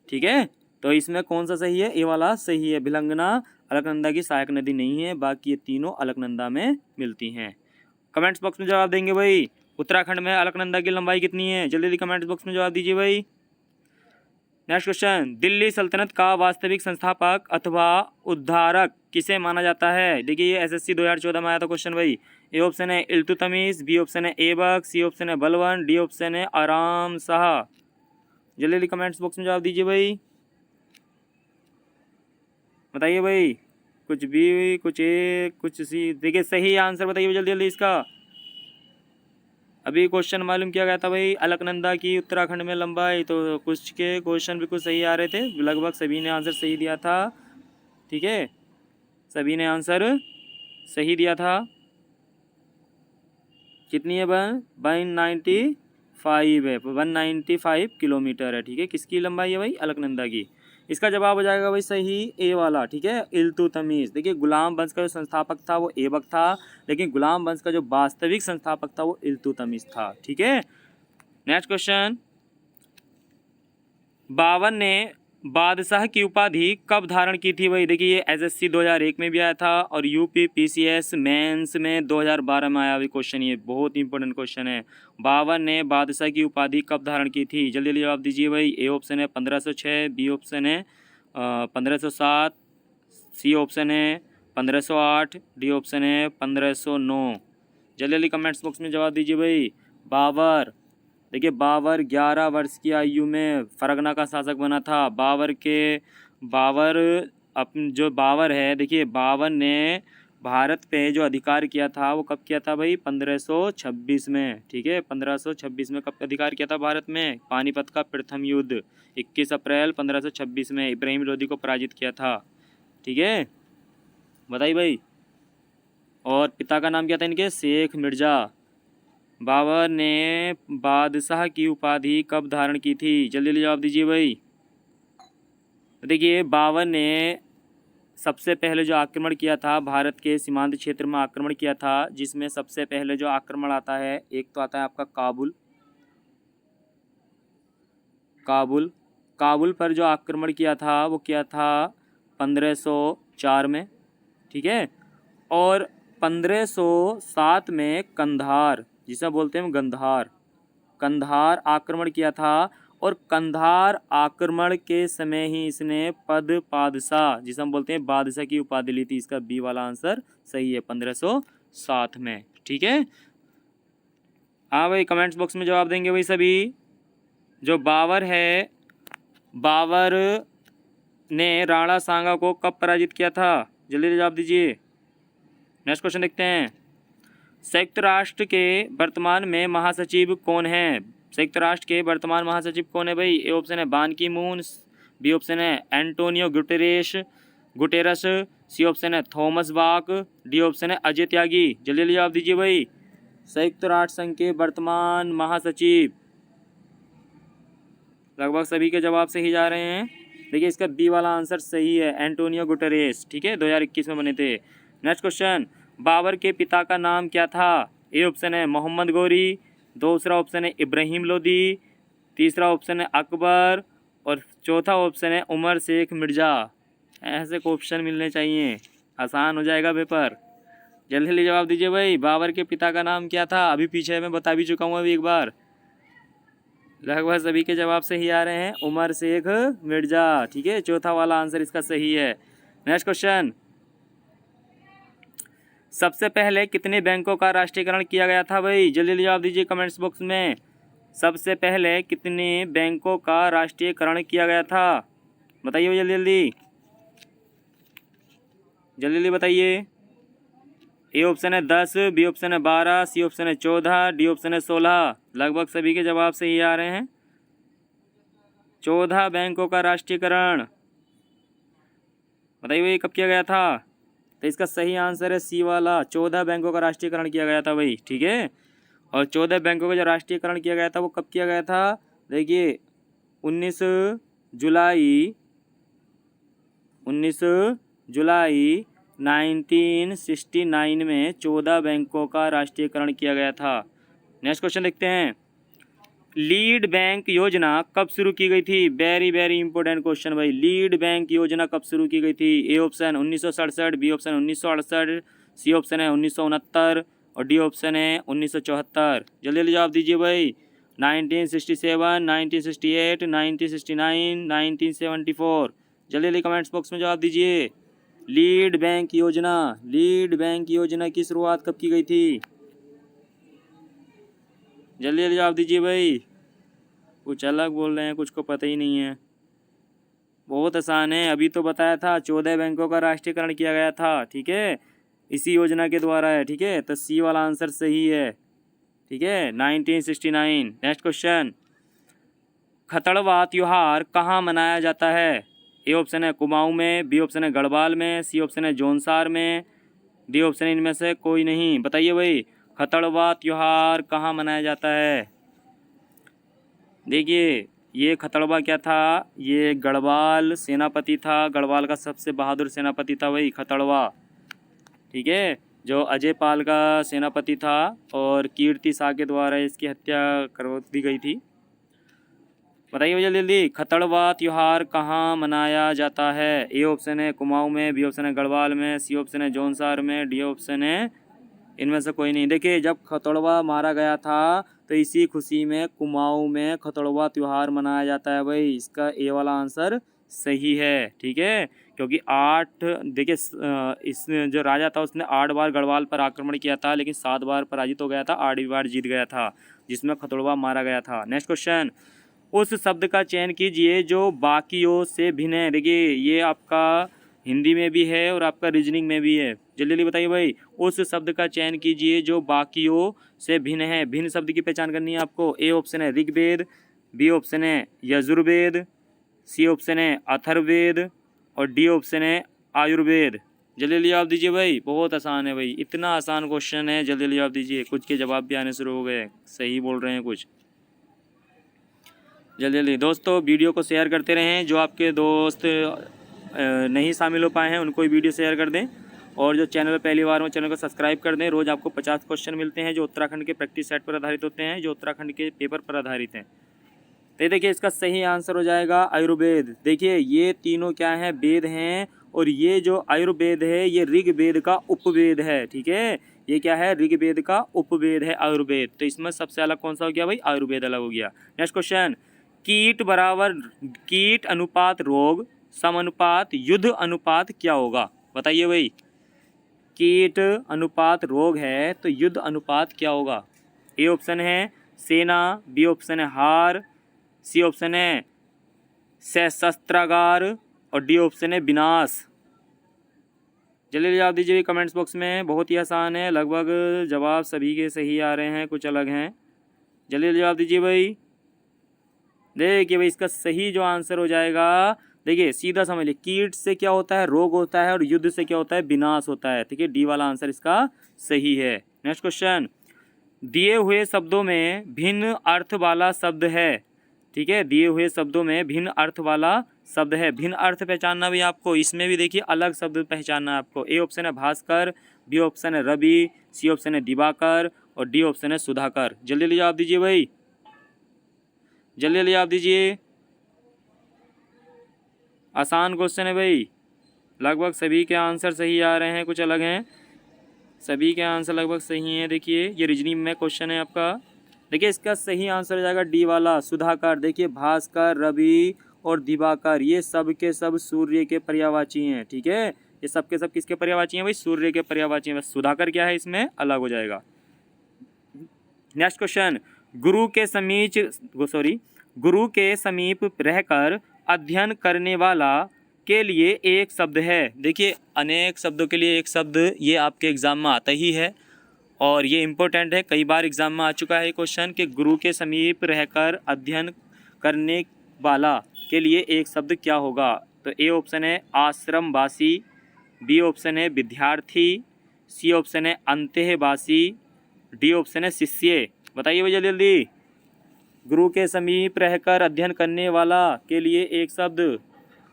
ठीक है, तो इसमें कौन सा सही है? ये वाला सही है। भिलंगना अलकनंदा की सहायक नदी नहीं है, बाकी ये तीनों अलकनंदा में मिलती हैं। कमेंट्स बॉक्स में जवाब देंगे भाई। उत्तराखंड में अलकनंदा की लंबाई कितनी है? जल्दी जल्दी कमेंट्स बॉक्स में जवाब दीजिए भाई। नेक्स्ट क्वेश्चन, दिल्ली सल्तनत का वास्तविक संस्थापक अथवा उद्धारक किसे माना जाता है? देखिए ये SSC 2014 में आया था क्वेश्चन भाई। ए ऑप्शन है इल्तुतमिश, बी ऑप्शन है ऐबक, सी ऑप्शन है बलवन, डी ऑप्शन है आराम शाह। जल्दी जल्दी कमेंट्स बॉक्स में जवाब दीजिए भाई, बताइए भाई। कुछ बी, कुछ ए, कुछ सी। देखिए सही आंसर बताइए जल्दी जल्दी इसका। अभी क्वेश्चन मालूम किया गया था भाई अलकनंदा की उत्तराखंड में लंबाई, तो कुछ के क्वेश्चन बिल्कुल सही आ रहे थे, लगभग सभी ने आंसर सही दिया था। ठीक है, सभी ने आंसर सही दिया था। कितनी है? 195 है, 195 किलोमीटर है। ठीक है, किसकी लंबाई है भाई? अलकनंदा की। इसका जवाब हो जाएगा भाई सही ए वाला। ठीक है, इल्तुतमिश। देखिए गुलाम वंश का जो संस्थापक था वो ऐबक था, लेकिन गुलाम वंश का जो वास्तविक संस्थापक था वो इल्तुतमिश था। ठीक है, नेक्स्ट क्वेश्चन, बाबर ने बादशाह की उपाधि कब धारण की थी भाई? देखिए ये एसएससी 2001 में भी आया था और यूपी पीसीएस मेंस में 2012 में आया हुआ क्वेश्चन। ये बहुत इंपॉर्टेंट क्वेश्चन है। बाबर ने बादशाह की उपाधि कब धारण की थी? जल्दी जल्दी जवाब दीजिए भाई। ए ऑप्शन है 1506, बी ऑप्शन है 1507, सी ऑप्शन है 1508, डी ऑप्शन है 1509। जल्दी जल्दी कमेंट्स बॉक्स में जवाब दीजिए भाई। बाबर, देखिए बाबर 11 वर्ष की आयु में फरगना का शासक बना था। बाबर जो बाबर है, देखिए बाबर ने भारत पे जो अधिकार किया था वो कब किया था भाई? 1526 में। ठीक है, 1526 में कब अधिकार किया था भारत में? पानीपत का प्रथम युद्ध 21 अप्रैल 1526 में इब्राहिम लोदी को पराजित किया था। ठीक है, बताइए भाई। और पिता का नाम क्या था इनके? शेख मिर्ज़ा। बाबर ने बादशाह की उपाधि कब धारण की थी? जल्दी जल्दी जवाब दीजिए भाई। देखिए बाबर ने सबसे पहले जो आक्रमण किया था भारत के सीमांत क्षेत्र में आक्रमण किया था, जिसमें सबसे पहले जो आक्रमण आता है, एक तो आता है आपका काबुल पर जो आक्रमण किया था वो किया था 1504 में। ठीक है, और 1507 में कंधार, जिसे बोलते हैं कंधार आक्रमण किया था। और कंधार आक्रमण के समय ही इसने पादशाह, जिसे हम बोलते हैं बादशाह की उपाधि ली थी। इसका बी वाला आंसर सही है, 1507 में। ठीक है, हाँ भाई, कमेंट्स बॉक्स में जवाब देंगे भाई सभी। जो बाबर है, बाबर ने राणा सांगा को कब पराजित किया था? जल्दी जवाब दीजिए। नेक्स्ट क्वेश्चन देखते हैं। संयुक्त राष्ट्र के वर्तमान में महासचिव कौन है? संयुक्त राष्ट्र के वर्तमान महासचिव कौन है भाई? ए ऑप्शन है बान की मून, बी ऑप्शन है एंटोनियो गुटेरस, सी ऑप्शन है थॉमस बाक, डी ऑप्शन है अजय त्यागी। जल्दी जल्दी जवाब दीजिए भाई। संयुक्त राष्ट्र संघ के वर्तमान महासचिव, लगभग सभी के जवाब सही जा रहे हैं। देखिए इसका बी वाला आंसर सही है, एंटोनियो गुटेरेस। ठीक है, 2021 में बने थे। नेक्स्ट क्वेश्चन, बाबर के पिता का नाम क्या था? ए ऑप्शन है मोहम्मद गौरी, दूसरा ऑप्शन है इब्राहिम लोदी, तीसरा ऑप्शन है अकबर, और चौथा ऑप्शन है उमर शेख मिर्ज़ा। ऐसे क्वेश्चन मिलने चाहिए, आसान हो जाएगा पेपर। जल्दी जल्दी जवाब दीजिए भाई। बाबर के पिता का नाम क्या था? अभी पीछे मैं बता भी चुका हूँ अभी एक बार। लगभग सभी के जवाब सही आ रहे हैं, उमर शेख मिर्ज़ा। ठीक है, चौथा वाला आंसर इसका सही है। नेक्स्ट क्वेश्चन, सबसे पहले कितने बैंकों का राष्ट्रीयकरण किया गया था भाई? जल्दी जल्दी जवाब दीजिए कमेंट्स बॉक्स में। सबसे पहले कितने बैंकों का राष्ट्रीयकरण किया गया था? बताइए भाई जल्दी जल्दी जल्दी जल्दी बताइए। ए ऑप्शन है 10, बी ऑप्शन है 12, सी ऑप्शन है 14, डी ऑप्शन है 16। लगभग सभी के जवाब सही आ रहे हैं। 14 बैंकों का राष्ट्रीयकरण, बताइए भाई कब किया गया था? तो इसका सही आंसर है सी वाला, 14 बैंकों का राष्ट्रीयकरण किया गया था भाई। ठीक है, और 14 बैंकों का जो राष्ट्रीयकरण किया गया था वो कब किया गया था? देखिए 19 जुलाई 1969 में 14 बैंकों का राष्ट्रीयकरण किया गया था। नेक्स्ट क्वेश्चन देखते हैं। लीड बैंक योजना कब शुरू की गई थी? वेरी वेरी इंपॉर्टेंट क्वेश्चन भाई। लीड बैंक योजना कब शुरू की गई थी? A option 1967, B option 1968, C option है 1969, और डी ऑप्शन है 1974। जल्दी जल्दी जवाब दीजिए भाई। 1967, 1968, 1969, 1974। जल्दी जल्दी कमेंट्स बॉक्स में जवाब दीजिए। लीड बैंक योजना की शुरुआत कब की गई थी? जल्दी जल्दी जवाब दीजिए भाई। कुछ अलग बोल रहे हैं, कुछ को पता ही नहीं है। बहुत आसान है, अभी तो बताया था 14 बैंकों का राष्ट्रीयकरण किया गया था। ठीक है, इसी योजना के द्वारा है। ठीक है, तो सी वाला आंसर सही है। ठीक है, 1969। नेक्स्ट क्वेश्चन, खतड़वा त्योहार कहाँ मनाया जाता है? ए ऑप्शन है कुमाऊं में, बी ऑप्शन है गढ़वाल में, सी ऑप्शन है जौनसार में, डी ऑप्शन है इनमें से कोई नहीं। बताइए भाई, खतड़वा त्योहार कहाँ मनाया जाता है? देखिए ये खतड़वा क्या था? ये गढ़वाल सेनापति था, गढ़वाल का सबसे बहादुर सेनापति था वही खतड़वा। ठीक है, जो अजय पाल का सेनापति था और कीर्ति शाह के द्वारा इसकी हत्या करवा दी गई थी। बताइए भैया जल्दी। खतड़वा त्योहार कहाँ मनाया जाता है? ए ऑप्शन है कुमाऊं में, बी ऑप्शन है गढ़वाल में, सी ऑप्शन है जौनसार में, डी ऑप्शन है इनमें से कोई नहीं। देखिए जब खतड़वा मारा गया था तो इसी खुशी में कुमाऊं में खतड़वा त्योहार मनाया जाता है भाई। इसका ए वाला आंसर सही है, ठीक है। क्योंकि 8 देखिए इस जो राजा था उसने 8 बार गढ़वाल पर आक्रमण किया था, लेकिन 7 बार पराजित हो गया था, 8वीं बार जीत गया था, जिसमें खतड़वा मारा गया था। नेक्स्ट क्वेश्चन, उस शब्द का चयन कीजिए जो बाकियों से भिन्न है। देखिए ये आपका हिंदी में भी है और आपका रीजनिंग में भी है। जल्दी जल्दी बताइए भाई। उस शब्द का चयन कीजिए जो बाकियों से भिन्न है। भिन्न शब्द की पहचान करनी है आपको। ए ऑप्शन है ऋग्वेद, बी ऑप्शन है यजुर्वेद, सी ऑप्शन है अथर्ववेद और डी ऑप्शन है आयुर्वेद। जल्दी जल्दी जवाब दीजिए भाई। बहुत आसान है भाई, इतना आसान क्वेश्चन है। जल्दी जल्दी जवाब दीजिए। कुछ के जवाब भी आने शुरू हो गए, सही बोल रहे हैं कुछ। जल्दी जल्दी दोस्तों वीडियो को शेयर करते रहें। जो आपके दोस्त नहीं शामिल हो पाए हैं उनको भी वीडियो शेयर कर दें, और जो चैनल पर पहली बार में चैनल को सब्सक्राइब कर दें। रोज़ आपको 50 क्वेश्चन मिलते हैं जो उत्तराखंड के प्रैक्टिस सेट पर आधारित होते हैं, जो उत्तराखंड के पेपर पर आधारित हैं। तो देखिए इसका सही आंसर हो जाएगा आयुर्वेद। देखिए ये तीनों क्या हैं, वेद हैं, और ये जो आयुर्वेद है ये ऋग्वेद का उपवेद है, ठीक है। ये क्या है, ऋग्वेद का उपवेद है आयुर्वेद। तो इसमें सबसे अलग कौन सा हो गया भाई, आयुर्वेद अलग हो गया। नेक्स्ट क्वेश्चन, कीट अनुपात रोग समानुपात युद्ध अनुपात क्या होगा? बताइए भाई। कीट अनुपात रोग है तो युद्ध अनुपात क्या होगा? ए ऑप्शन है सेना, बी ऑप्शन है हार, सी ऑप्शन है सशस्त्रागार और डी ऑप्शन है विनाश। जल्दी जवाब दीजिए कमेंट्स बॉक्स में। बहुत ही आसान है, लगभग जवाब सभी के सही आ रहे हैं, कुछ अलग हैं। जल्दी जवाब दीजिए भाई। देखिए भाई इसका सही जो आंसर हो जाएगा, देखिए सीधा समझ लीजिए, कीट से क्या होता है, रोग होता है, और युद्ध से क्या होता है, विनाश होता है, ठीक है। डी वाला आंसर इसका सही है। नेक्स्ट क्वेश्चन, दिए हुए शब्दों में भिन्न अर्थ वाला शब्द है, ठीक है। दिए हुए शब्दों में भिन्न अर्थ वाला शब्द है। भिन्न अर्थ पहचानना भी आपको, इसमें भी देखिए अलग शब्द पहचानना है आपको। ए ऑप्शन है भास्कर, बी ऑप्शन है रवि, सी ऑप्शन है दिवाकर और डी ऑप्शन है सुधाकर। जल्दी जल्दी जवाब दीजिए भाई, जल्दी जल्दी जवाब दीजिए। आसान क्वेश्चन है भाई, लगभग सभी के आंसर सही आ रहे हैं, कुछ अलग हैं। सभी के आंसर लगभग सही हैं। देखिए ये रीजनिंग में क्वेश्चन है आपका। देखिए इसका सही आंसर हो जाएगा डी वाला सुधाकर। देखिए भास्कर, रवि और दिवाकर ये सब के सब सूर्य के पर्यायवाची हैं, ठीक है। ये सब के सब किसके पर्यायवाची हैं भाई, सूर्य के पर्यायवाची हैं। बस सुधाकर क्या है इसमें अलग हो जाएगा। नेक्स्ट क्वेश्चन, गुरु के समीप रहकर अध्ययन करने वाला के लिए एक शब्द है। देखिए अनेक शब्दों के लिए एक शब्द, ये आपके एग्जाम में आता ही है और ये इम्पोर्टेंट है, कई बार एग्जाम में आ चुका है क्वेश्चन कि गुरु के समीप रहकर अध्ययन करने वाला के लिए एक शब्द क्या होगा? तो ए ऑप्शन है आश्रमवासी, बी ऑप्शन है विद्यार्थी, सी ऑप्शन है अंतःवासी, डी ऑप्शन है शिष्य। बताइए भैया जल्दी जल्दी। गुरु के समीप रहकर अध्ययन करने वाला के लिए एक शब्द,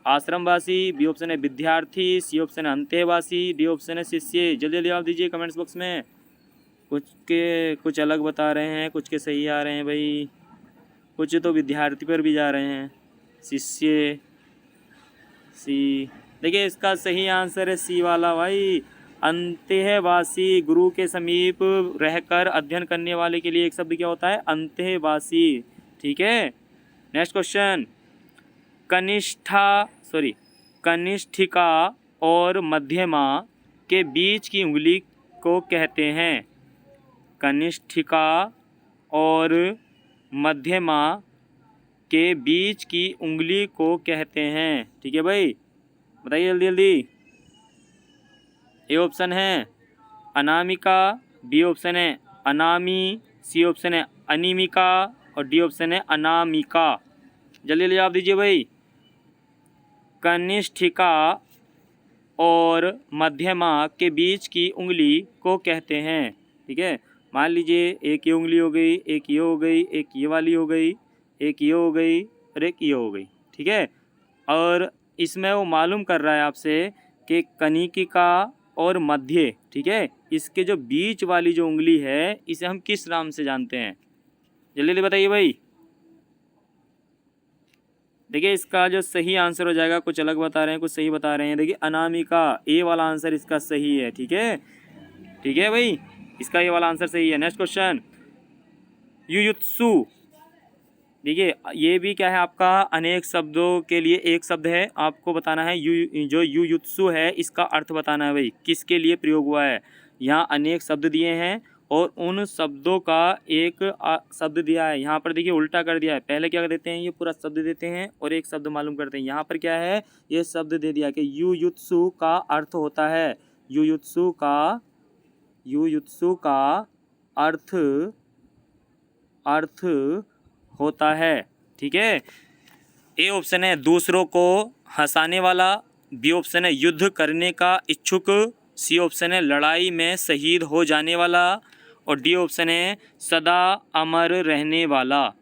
आश्रमवासी, बी ऑप्शन है विद्यार्थी, सी ऑप्शन है अंतःवासी, डी ऑप्शन है शिष्य। जल्दी जल्दी जवाब दीजिए कमेंट्स बॉक्स में। कुछ के कुछ अलग बता रहे हैं, कुछ के सही आ रहे हैं भाई, कुछ तो विद्यार्थी पर भी जा रहे हैं, शिष्य सी। देखिए इसका सही आंसर है सी वाला भाई, अंतःवासी। गुरु के समीप रहकर अध्ययन करने वाले के लिए एक शब्द क्या होता है, अंतःवासी, ठीक है। नेक्स्ट क्वेश्चन, कनिष्ठिका और मध्यमा के बीच की उंगली को कहते हैं। कनिष्ठिका और मध्यमा के बीच की उंगली को कहते हैं, ठीक है भाई। बताइए जल्दी जल्दी। ए ऑप्शन है अनामिका, बी ऑप्शन है अनामी, सी ऑप्शन है अनिमिका और डी ऑप्शन है अनामिका। जल्दी जल्दी जवाब दीजिए भाई। कनिष्ठिका और मध्यमा के बीच की उंगली को कहते हैं, ठीक है। मान लीजिए एक ये उंगली हो गई, एक ये हो गई, एक ये वाली हो गई, एक ये हो गई और एक ये हो गई, ठीक है। और इसमें वो मालूम कर रहा है आपसे कि कनिकिका और मध्य, ठीक है, इसके जो बीच वाली जो उंगली है इसे हम किस नाम से जानते हैं? जल्दी जल्दी बताइए भाई। देखिए इसका जो सही आंसर हो जाएगा, कुछ अलग बता रहे हैं कुछ सही बता रहे हैं। देखिए अनामिका, ए वाला आंसर इसका सही है। ठीक है, ठीक है भाई, इसका ये वाला आंसर सही है। Next question, Yuyutsu. देखिए ये भी क्या है आपका, अनेक शब्दों के लिए एक शब्द है। आपको बताना है जो युयुत्सु है इसका अर्थ बताना है भाई, किसके लिए प्रयोग हुआ है। यहाँ अनेक शब्द दिए हैं और उन शब्दों का एक शब्द दिया है। यहाँ पर देखिए उल्टा कर दिया है, पहले क्या देते हैं, ये पूरा शब्द देते हैं और एक शब्द मालूम करते हैं। यहाँ पर क्या है, ये शब्द दे दिया कि युयुत्सु का अर्थ होता है, युयुत्सु का अर्थ होता है। ठीक है, ए ऑप्शन है दूसरों को हंसाने वाला, बी ऑप्शन है युद्ध करने का इच्छुक, सी ऑप्शन है लड़ाई में शहीद हो जाने वाला और डी ऑप्शन है सदा अमर रहने वाला।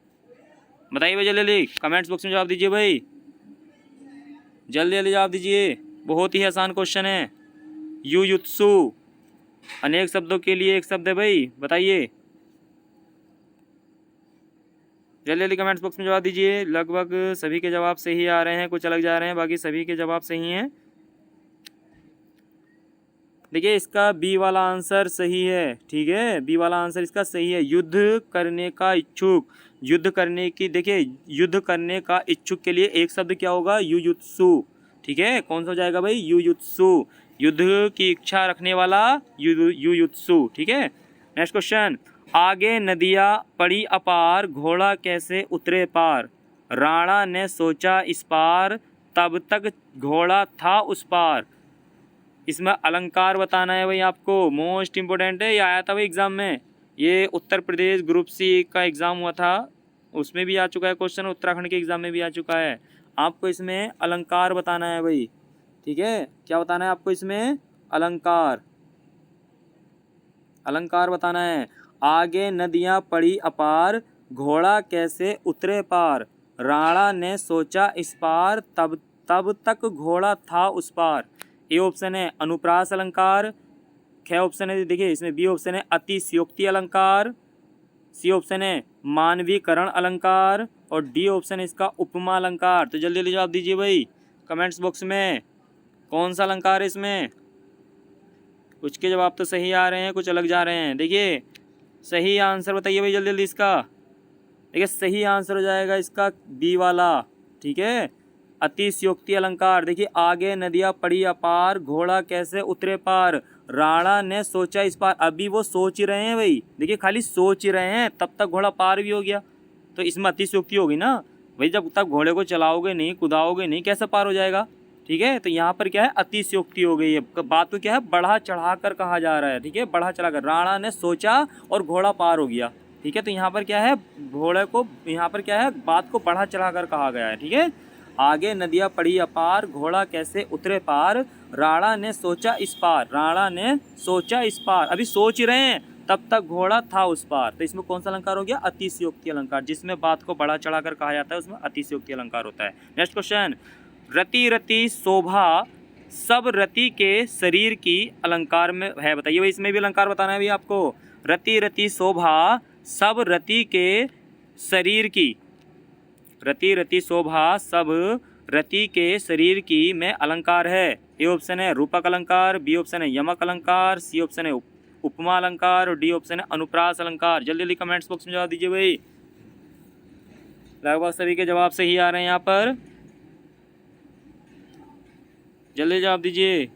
बताइए भाई, जल्दी जल्दी कमेंट्स बॉक्स में जवाब दीजिए भाई, जल्दी जल्दी जवाब दीजिए। बहुत ही आसान क्वेश्चन है। युयुत्सु अनेक शब्दों के लिए एक शब्द है भाई, बताइए जल्दी जल्दी कमेंट्स बॉक्स में जवाब दीजिए। लगभग सभी के जवाब सही आ रहे हैं, कुछ अलग जा रहे हैं, बाकी सभी के जवाब सही हैं। देखिए इसका बी वाला आंसर सही है। ठीक है, बी वाला आंसर इसका सही है, युद्ध करने का इच्छुक। युद्ध करने की, देखिए युद्ध करने का इच्छुक के लिए एक शब्द क्या होगा, युयुत्सु। ठीक है, कौन सा हो जाएगा भाई, युयुत्सु, युद्ध की इच्छा रखने वाला युयुत्सु। ठीक है, नेक्स्ट क्वेश्चन, आगे नदियाँ पड़ी अपार, घोड़ा कैसे उतरे पार। राणा ने सोचा इस पार, तब तक घोड़ा था उस पार। इसमें अलंकार बताना है भाई आपको, मोस्ट इम्पोर्टेंट है, ये आया था भाई एग्जाम में। ये उत्तर प्रदेश ग्रुप सी का एग्ज़ाम हुआ था, उसमें भी आ चुका है क्वेश्चन, उत्तराखंड के एग्ज़ाम में भी आ चुका है। आपको इसमें अलंकार बताना है भाई। ठीक है, क्या बताना है आपको इसमें, अलंकार, अलंकार बताना है। आगे नदियाँ पड़ी अपार, घोड़ा कैसे उतरे पार। राणा ने सोचा इस पार, तब तक घोड़ा था उस पार। ए ऑप्शन है अनुप्रास अलंकार, ख ऑप्शन है, देखिए इसमें बी ऑप्शन है अतिशयोक्ति अलंकार, सी ऑप्शन है मानवीकरण अलंकार और डी ऑप्शन है इसका उपमा अलंकार। तो जल्दी जल्दी जवाब दीजिए भाई कमेंट्स बॉक्स में, कौन सा अलंकार है इसमें। कुछ के जवाब तो सही आ रहे हैं, कुछ अलग जा रहे हैं। देखिए सही आंसर बताइए भाई जल्दी जल्दी इसका। देखिए सही आंसर हो जाएगा इसका बी वाला। ठीक है, अतिशयोक्ति अलंकार। देखिए आगे नदियाँ पड़ी अपार, घोड़ा कैसे उतरे पार। राणा ने सोचा इस पार, अभी वो सोच ही रहे हैं भाई, देखिए खाली सोच ही रहे हैं, तब तक घोड़ा पार भी हो गया। तो इसमें अतिशयोक्ति होगी ना भाई, जब तक घोड़े को चलाओगे नहीं, कुदाओगे नहीं, कैसे पार हो जाएगा। ठीक है, तो यहाँ पर क्या है, अतिशयोक्ति हो गई है। बात को क्या है, बढ़ा चढ़ा कर कहा जा रहा है। ठीक है, बढ़ा चढ़ा कर, राणा ने सोचा और घोड़ा पार हो गया। ठीक है, तो यहाँ पर क्या है, घोड़े को, यहाँ पर क्या है, बात को बढ़ा चढ़ा कर कहा गया है। ठीक है, आगे नदियाँ पड़ी अपार, घोड़ा कैसे उतरे पार। राणा ने सोचा इस पार, राणा ने सोचा इस पार, अभी सोच ही रहे हैं, तब तक घोड़ा था उस पार। तो इसमें कौन सा अलंकार हो गया, अतिशयोक्ति अलंकार। जिसमें बात को बढ़ा चढ़ा कर कहा जाता है उसमें अतिशयोक्ति अलंकार होता है। नेक्स्ट क्वेश्चन, रति रति शोभा सब रति के शरीर की अलंकार में है। बताइए भाई, इसमें भी अलंकार बताना है भाई आपको। रति रति शोभा सब रति के शरीर की, रति रति शोभा सब रति के शरीर की में अलंकार है। ए ऑप्शन है रूपक अलंकार, बी ऑप्शन है यमक अलंकार, सी ऑप्शन है उपमा अलंकार और डी ऑप्शन है अनुप्रास अलंकार। जल्दी जल्दी कमेंट्स बॉक्स में जवाब दीजिए भाई, लगभग सभी के जवाब सही आ रहे हैं यहाँ पर, जल्दी जवाब दीजिए।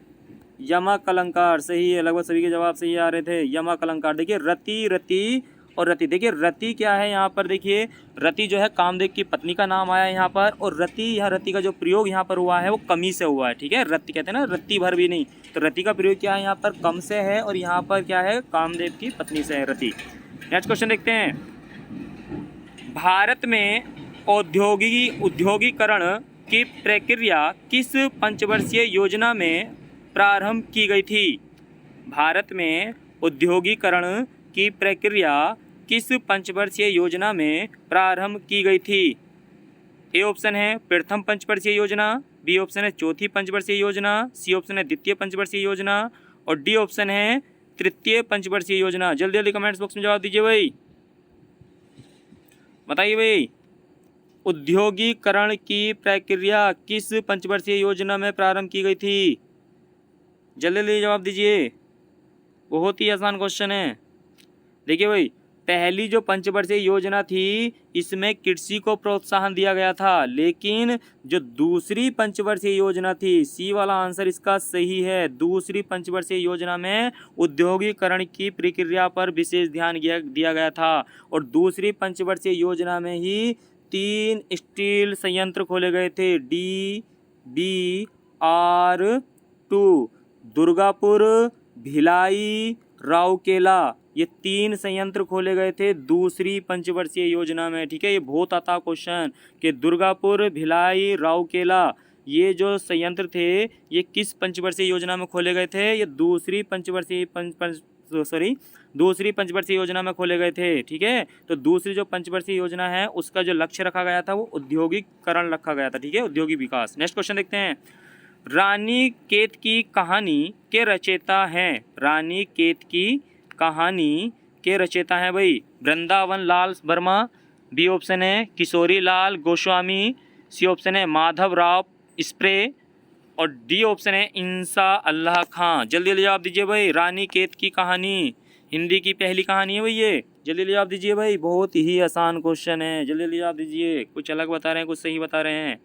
यमक अलंकार सही है, लगभग सभी के जवाब सही आ रहे थे। यमक अलंकार, देखिए रति रति और रति, देखिए रति क्या है यहाँ पर, देखिए रति जो है कामदेव की पत्नी का नाम आया है यहाँ पर, और रति, यह रति का जो प्रयोग यहाँ पर हुआ है वो कमी से हुआ है। ठीक है, रति कहते हैं ना, रत्ती भर भी नहीं, तो रति का प्रयोग क्या है यहाँ पर, कम से है, और यहाँ पर क्या है, कामदेव की पत्नी से है रति। नेक्स्ट क्वेश्चन देखते हैं, भारत में औद्योगिकरण की प्रक्रिया किस पंचवर्षीय योजना में प्रारंभ की गई थी। भारत में औद्योगिकरण की प्रक्रिया किस पंचवर्षीय योजना में प्रारंभ की गई थी। ए ऑप्शन है प्रथम पंचवर्षीय योजना, बी ऑप्शन है चौथी पंचवर्षीय योजना, सी ऑप्शन है द्वितीय पंचवर्षीय योजना और डी ऑप्शन है तृतीय पंचवर्षीय योजना। जल्दी जल्दी कमेंट्स बॉक्स में जवाब दीजिए भाई, बताइए भाई औद्योगिकरण की प्रक्रिया किस पंचवर्षीय योजना में प्रारंभ की गई थी? जल्दी जल्दी जवाब दीजिए, बहुत ही आसान क्वेश्चन है। देखिए भाई, पहली जो पंचवर्षीय योजना थी इसमें कृषि को प्रोत्साहन दिया गया था, लेकिन जो दूसरी पंचवर्षीय योजना थी, सी वाला आंसर इसका सही है। दूसरी पंचवर्षीय योजना में औद्योगिकरण की प्रक्रिया पर विशेष ध्यान दिया गया था, और दूसरी पंचवर्षीय योजना में ही 3 स्टील संयंत्र खोले गए थे, DBR2, दुर्गापुर, भिलाई, राउरकेला, ये 3 संयंत्र खोले गए थे दूसरी पंचवर्षीय योजना में। ठीक है, ये बहुत आता क्वेश्चन कि दुर्गापुर, भिलाई, राउरकेला, ये जो संयंत्र थे ये किस पंचवर्षीय योजना में खोले गए थे? ये दूसरी पंचवर्षीय योजना में खोले गए थे। ठीक है, तो दूसरी जो पंचवर्षीय योजना है उसका जो लक्ष्य रखा गया था वो औद्योगिकरण रखा गया था। ठीक है, औद्योगिक विकास। नेक्स्ट क्वेश्चन देखते हैं। रानी केतकी कहानी के रचयिता हैं? रानी केतकी कहानी के रचयिता हैं भाई वृंदावन लाल वर्मा, बी ऑप्शन है किशोरी लाल गोस्वामी, सी ऑप्शन है माधव राव स्प्रे, और डी ऑप्शन है इंसा अल्लाह खां। जल्दी जल्दी जवाब दीजिए भाई। रानी केतकी कहानी हिंदी की पहली कहानी है भाई ये। जल्दी जल्दी जवाब दीजिए भाई, बहुत ही आसान क्वेश्चन है। जल्दी जल्दी जवाब दीजिए, कुछ अलग बता रहे हैं, कुछ सही बता रहे हैं।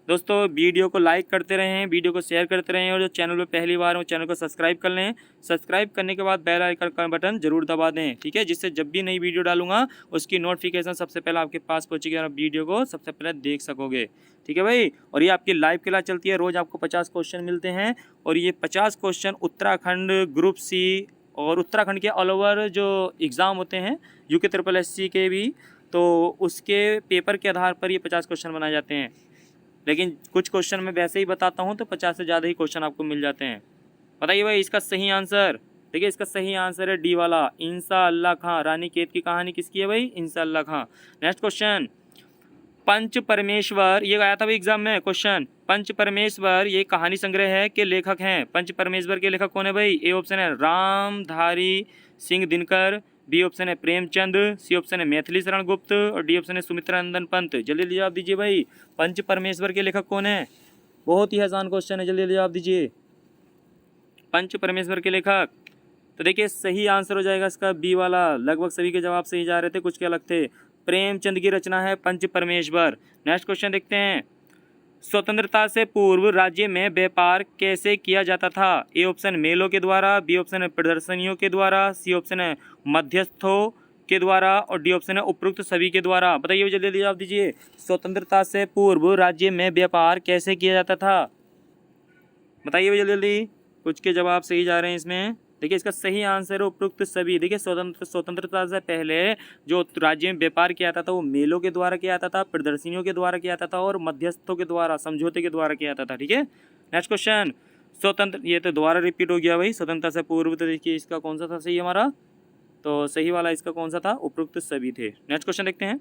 दोस्तों वीडियो को लाइक करते रहें, वीडियो को शेयर करते रहें, और जो चैनल पर पहली बार हो चैनल को सब्सक्राइब कर लें। सब्सक्राइब करने के बाद बेल आइकन का बटन जरूर दबा दें। ठीक है, जिससे जब भी नई वीडियो डालूंगा उसकी नोटिफिकेशन सबसे पहले आपके पास पहुंचेगी और आप वीडियो को सबसे पहले देख सकोगे। ठीक है भाई, और ये आपकी लाइव क्लास चलती है, रोज़ आपको 50 क्वेश्चन मिलते हैं, और ये 50 क्वेश्चन उत्तराखंड ग्रुप सी और उत्तराखंड के ऑल ओवर जो एग्ज़ाम होते हैं UK SSC के भी, तो उसके पेपर के आधार पर ये 50 क्वेश्चन बनाए जाते हैं। लेकिन कुछ क्वेश्चन मैं वैसे ही बताता हूँ तो 50 से ज़्यादा ही क्वेश्चन आपको मिल जाते हैं। बताइए भाई इसका सही आंसर। देखिए इसका सही आंसर है डी वाला, इंसा अल्लाह खां। रानी केत की कहानी किसकी है भाई? इंसा अल्लाह खां। नेक्स्ट क्वेश्चन, पंच परमेश्वर, ये आया था भाई एग्जाम में क्वेश्चन। पंच परमेश्वर ये कहानी संग्रह है के लेखक हैं? पंच परमेश्वर के लेखक कौन है भाई? ए ऑप्शन है रामधारी सिंह दिनकर, बी ऑप्शन है प्रेमचंद, सी ऑप्शन है मैथिली शरण गुप्त, और डी ऑप्शन है सुमित्रा नंदन पंत। जल्दी जल्दी जवाब दीजिए भाई, पंच परमेश्वर के लेखक कौन है? बहुत ही आसान क्वेश्चन है, जल्दी जल्दी जवाब दीजिए। पंच परमेश्वर के लेखक, तो देखिए सही आंसर हो जाएगा इसका बी वाला। लगभग सभी के जवाब सही जा रहे थे, कुछ के अलग थे। प्रेमचंद की रचना है पंच परमेश्वर। नेक्स्ट क्वेश्चन देखते हैं, स्वतंत्रता से पूर्व राज्य में व्यापार कैसे किया जाता था? ए ऑप्शन मेलों के द्वारा, बी ऑप्शन है प्रदर्शनियों के द्वारा, सी ऑप्शन है मध्यस्थों के द्वारा, और डी ऑप्शन है उपरोक्त सभी के द्वारा। बताइए जल्दी जल्दी जवाब दीजिए। स्वतंत्रता से पूर्व राज्य में व्यापार कैसे किया जाता था? बताइए जल्दी जल्दी, कुछ के जवाब सही जा रहे हैं इसमें। देखिए इसका सही आंसर है उपरोक्त सभी। देखिए स्वतंत्रता से पहले जो राज्य में व्यापार किया जाता था वो मेलों के द्वारा किया जाता था, प्रदर्शनियों के द्वारा किया जाता था, और मध्यस्थों के द्वारा, समझौते के द्वारा किया जाता था। ठीक है, नेक्स्ट क्वेश्चन, स्वतंत्र, ये तो दोबारा रिपीट हो गया भाई, स्वतंत्रता से पूर्व। तो देखिए इसका कौन सा था सही हमारा? तो सही वाला इसका कौन सा था? उपरोक्त सभी थे। नेक्स्ट क्वेश्चन देखते हैं,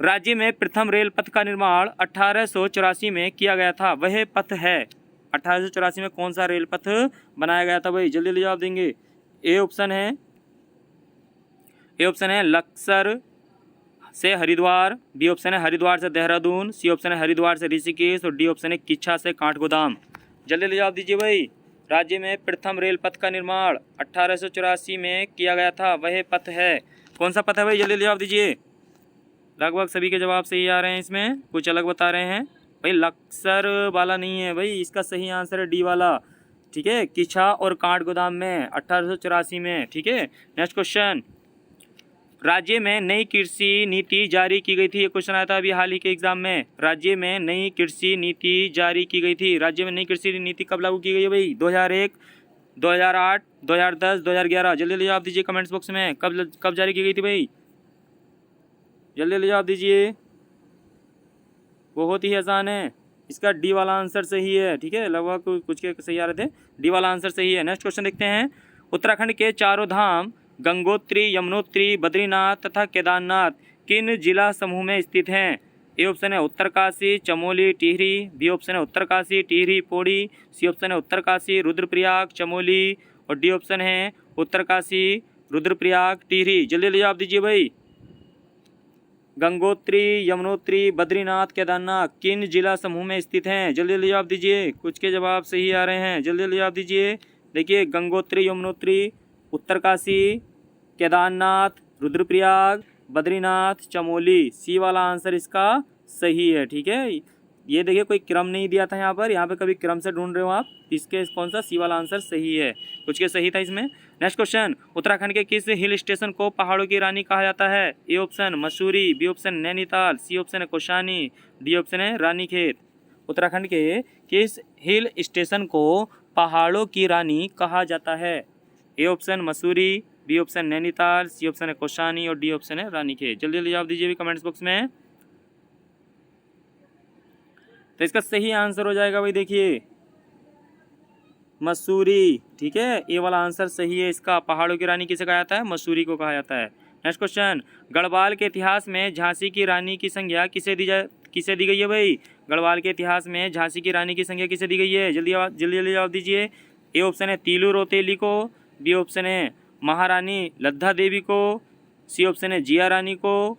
राज्य में प्रथम रेल पथ का निर्माण 1884 में किया गया था, वह पथ है? 1884 में कौन सा रेल पथ बनाया गया था भाई? जल्दी जल्दी जवाब देंगे। ए ऑप्शन है लक्सर से हरिद्वार, बी ऑप्शन है हरिद्वार से देहरादून, सी ऑप्शन है हरिद्वार से ऋषिकेश, और डी ऑप्शन है किच्छा से काठगोदाम। जल्दी जल्दी जवाब दीजिए भाई। राज्य में प्रथम रेल पथ का निर्माण 1884 में किया गया था, वह पथ है? कौन सा पथ है भाई? जल्दी जल्दी जवाब दीजिए। लगभग सभी के जवाब सही आ रहे हैं, इसमें कुछ अलग बता रहे हैं भाई। लक्सर वाला नहीं है भाई, इसका सही आंसर है डी वाला। ठीक है, किच्छा और काठगोदाम में 1884 में। ठीक है, नेक्स्ट क्वेश्चन, राज्य में नई कृषि नीति जारी की गई थी। ये क्वेश्चन आया था अभी हाल ही के एग्जाम में। राज्य में नई कृषि नीति जारी की गई थी। राज्य में नई कृषि नीति कब लागू की गई है भाई? 2001, 2008, 2010, 2011। जल्दी जल्दी जवाब दीजिए कमेंट्स बॉक्स में, कब जारी की गई थी भाई? जल्दी जल्दी जवाब दीजिए, बहुत ही आसान है। इसका डी वाला आंसर सही है। ठीक है, लगभग कुछ के सही आ रहे थे, डी वाला आंसर सही है। नेक्स्ट क्वेश्चन देखते हैं, उत्तराखंड के चारों धाम गंगोत्री, यमुनोत्री, बद्रीनाथ तथा केदारनाथ किन जिला समूह में स्थित हैं? ए ऑप्शन है उत्तरकाशी, चमोली, टिहरी, बी ऑप्शन है उत्तरकाशी, टिहरी, पौड़ी, सी ऑप्शन है उत्तरकाशी, रुद्रप्रयाग, चमोली, और डी ऑप्शन है उत्तरकाशी, रुद्रप्रयाग, टिहरी। जल्दी जल्दी जवाब दीजिए भाई, गंगोत्री, यमुनोत्री, बद्रीनाथ, केदारनाथ किन जिला समूह में स्थित हैं? जल्दी जल्दी जवाब दीजिए, कुछ के जवाब सही आ रहे हैं, जल्दी जल्दी जवाब दीजिए। देखिए गंगोत्री, यमुनोत्री, उत्तरकाशी, केदारनाथ, रुद्रप्रयाग, बद्रीनाथ, चमोली। सी वाला आंसर इसका सही है, ठीक है। ये देखिए कोई क्रम नहीं दिया था यहाँ पे कभी क्रम से ढूंढ रहे हो आप, इसके कौन सा सी वाला आंसर सही है, कुछ के सही था इसमें। नेक्स्ट क्वेश्चन, उत्तराखंड के किस हिल स्टेशन को पहाड़ों की रानी कहा जाता है? A option Mussoorie, B option Nainital, C option है कौशानी, डी ऑप्शन है रानीखेत। उत्तराखंड के किस हिल स्टेशन को पहाड़ों की रानी कहा जाता है? A option Mussoorie, B option Nainital, C option है कौशानी और डी ऑप्शन है रानीखेत। जल्दी जल्दी जवाब दीजिए भी कमेंट्स बॉक्स में। तो इसका सही आंसर हो जाएगा भाई, देखिए मसूरी, ठीक है। ए वाला आंसर सही है इसका। पहाड़ों की रानी किसे कहा जाता है? मसूरी को कहा जाता है। नेक्स्ट क्वेश्चन, गढ़वाल के इतिहास में झांसी की रानी की संज्ञा किसे दी गई है भाई? गढ़वाल के इतिहास में झांसी की रानी की संज्ञा किसे दी गई है? जल्दी जल्दी जवाब दीजिए। ए ऑप्शन है तीलू रोतेली को, बी ऑप्शन है महारानी लद्दा देवी को, सी ऑप्शन है जिया रानी को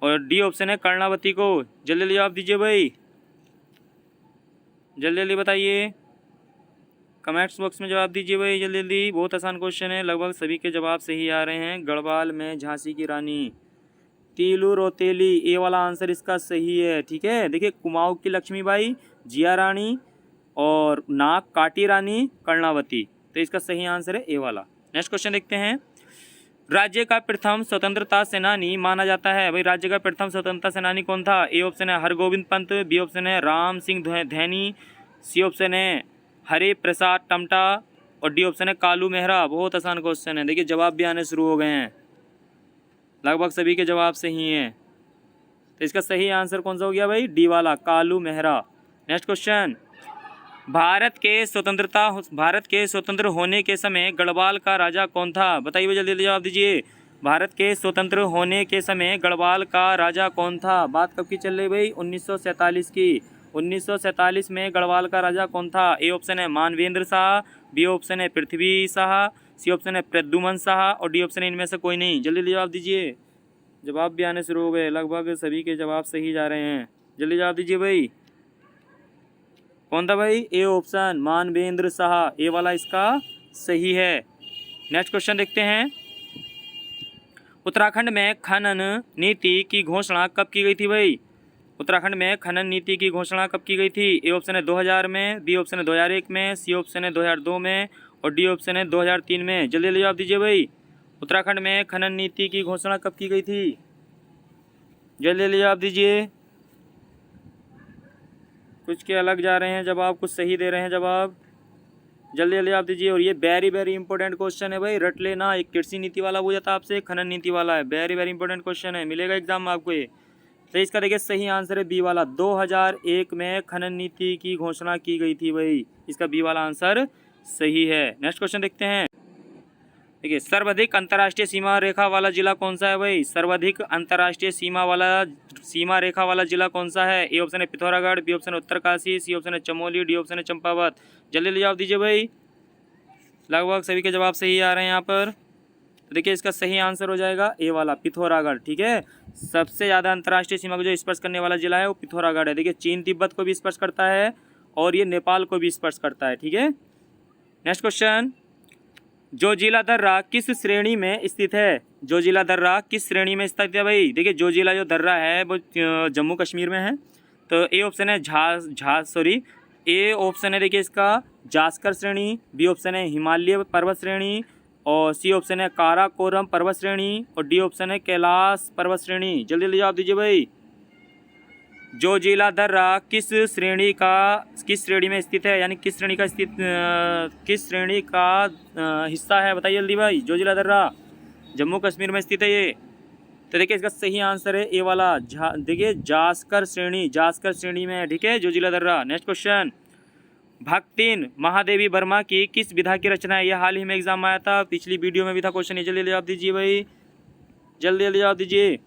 और डी ऑप्शन है कर्णावती को। जल्दी जल्दी जवाब दीजिए भाई, जल्दी जल्दी बताइए, कमेंट्स बॉक्स में जवाब दीजिए भाई जल्दी जल्दी। बहुत आसान क्वेश्चन है, लगभग सभी के जवाब सही आ रहे हैं। गढ़वाल में झांसी की रानी तीलू रोतेली, ए वाला आंसर इसका सही है, ठीक है। देखिए कुमाऊं की लक्ष्मीबाई, जिया रानी और नाग काटी रानी, कर्णावती, तो इसका सही आंसर है ए वाला। नेक्स्ट क्वेश्चन देखते हैं, राज्य का प्रथम स्वतंत्रता सेनानी माना जाता है भाई, राज्य का प्रथम स्वतंत्रता सेनानी कौन था? ए ऑप्शन है हरगोविंद पंत, बी ऑप्शन है राम सिंह धैनी, सी ऑप्शन है हरे प्रसाद टमटा और डी ऑप्शन है कालू मेहरा। बहुत आसान क्वेश्चन है, देखिए जवाब भी आने शुरू हो गए हैं, लगभग सभी के जवाब सही हैं। तो इसका सही आंसर कौन सा हो गया भाई? डी वाला, कालू मेहरा। नेक्स्ट क्वेश्चन, भारत के स्वतंत्र होने के समय गढ़वाल का राजा कौन था? बताइए जल्दी जल्दी जवाब दीजिए। भारत के स्वतंत्र होने के समय गढ़वाल का राजा कौन था? बात कब की चल रही भाई? 1947 की। 1947 में गढ़वाल का राजा कौन था? ए ऑप्शन है मानवेंद्र शाह, बी ऑप्शन है पृथ्वी शाह, सी ऑप्शन है प्रद्युमन शाह और डी ऑप्शन है इनमें से कोई नहीं। जल्दी जल्दी जवाब दीजिए, जवाब भी आने शुरू हो गए, लगभग सभी के जवाब सही जा रहे हैं, जल्दी जवाब दीजिए भाई। कौन था भाई? ए ऑप्शन मानवेंद्र शाह, ए वाला इसका सही है। नेक्स्ट क्वेश्चन देखते हैं, उत्तराखंड में खनन नीति की घोषणा कब की गई थी भाई? उत्तराखंड में खनन नीति की घोषणा कब की गई थी? ए ऑप्शन है 2000 में, बी ऑप्शन है 2001 में, सी ऑप्शन है 2002 में और डी ऑप्शन है 2003 में। जल्दी जल्दी जवाब दीजिए भाई, उत्तराखंड में खनन नीति की घोषणा कब की गई थी? जल्दी जल्दी जवाब दीजिए, कुछ के अलग जा रहे हैं जवाब, कुछ सही दे रहे हैं जवाब, जल्दी जल्दी जवाब दीजिए। और ये वेरी वेरी इंपॉर्टेंट क्वेश्चन है भाई, रट लेना। एक कृषि नीति वाला पूछा था आपसे, खनन नीति वाला है, वेरी वेरी इंपॉर्टेंट क्वेश्चन है, मिलेगा एग्जाम में आपको ये। तो इसका देखिए सही आंसर है बी वाला, 2001 में खनन नीति की घोषणा की गई थी भाई, इसका बी वाला आंसर सही है। नेक्स्ट क्वेश्चन देखते हैं, देखिए सर्वाधिक अंतर्राष्ट्रीय सीमा रेखा वाला जिला कौन सा है भाई? सर्वाधिक अंतर्राष्ट्रीय सीमा रेखा वाला जिला कौन सा है? ए ऑप्शन है पिथौरागढ़, बी ऑप्शन है उत्तरकाशी, सी ऑप्शन है चमोली, डी ऑप्शन है चंपावत। जल्दी जल्दी जवाब दीजिए भाई, लगभग सभी के जवाब सही आ रहे हैं यहाँ पर। तो देखिए इसका सही आंसर हो जाएगा ए वाला, पिथौरागढ़, ठीक है। सबसे ज़्यादा अंतर्राष्ट्रीय सीमा को जो स्पर्श करने वाला जिला है वो पिथौरागढ़ है। देखिए चीन तिब्बत को भी स्पर्श करता है और ये नेपाल को भी स्पर्श करता है, ठीक है। नेक्स्ट क्वेश्चन, जोजिला दर्रा किस श्रेणी में स्थित है? जोजिला दर्रा किस श्रेणी में स्थित है भाई? देखिए जोजिला जो दर्रा है वो जम्मू कश्मीर में है। तो ए ऑप्शन है ए ऑप्शन है देखिए इसका जास्कर श्रेणी, बी ऑप्शन है हिमालय पर्वत श्रेणी और सी ऑप्शन है काराकोरम पर्वत श्रेणी और डी ऑप्शन है कैलाश पर्वत श्रेणी। जल्दी जल्दी जवाब दीजिए भाई, जोजिला दर्रा किस श्रेणी में स्थित है, यानी किस श्रेणी का हिस्सा है, बताइए जल्दी भाई। जोजिला दर्रा जम्मू कश्मीर में स्थित है ये। तो देखिए इसका सही आंसर है ए वाला, देखिए जास्कर श्रेणी में है, ठीक है, जोजिला दर्रा। नेक्स्ट क्वेश्चन, भक्तिन महादेवी वर्मा की किस विधा की रचना है? यह हाल ही में एग्जाम में आया था, पिछली वीडियो में भी था क्वेश्चन। जल्दी जल्दी जवाब दीजिए भाई, जल्दी जल्दी जवाब दीजिए।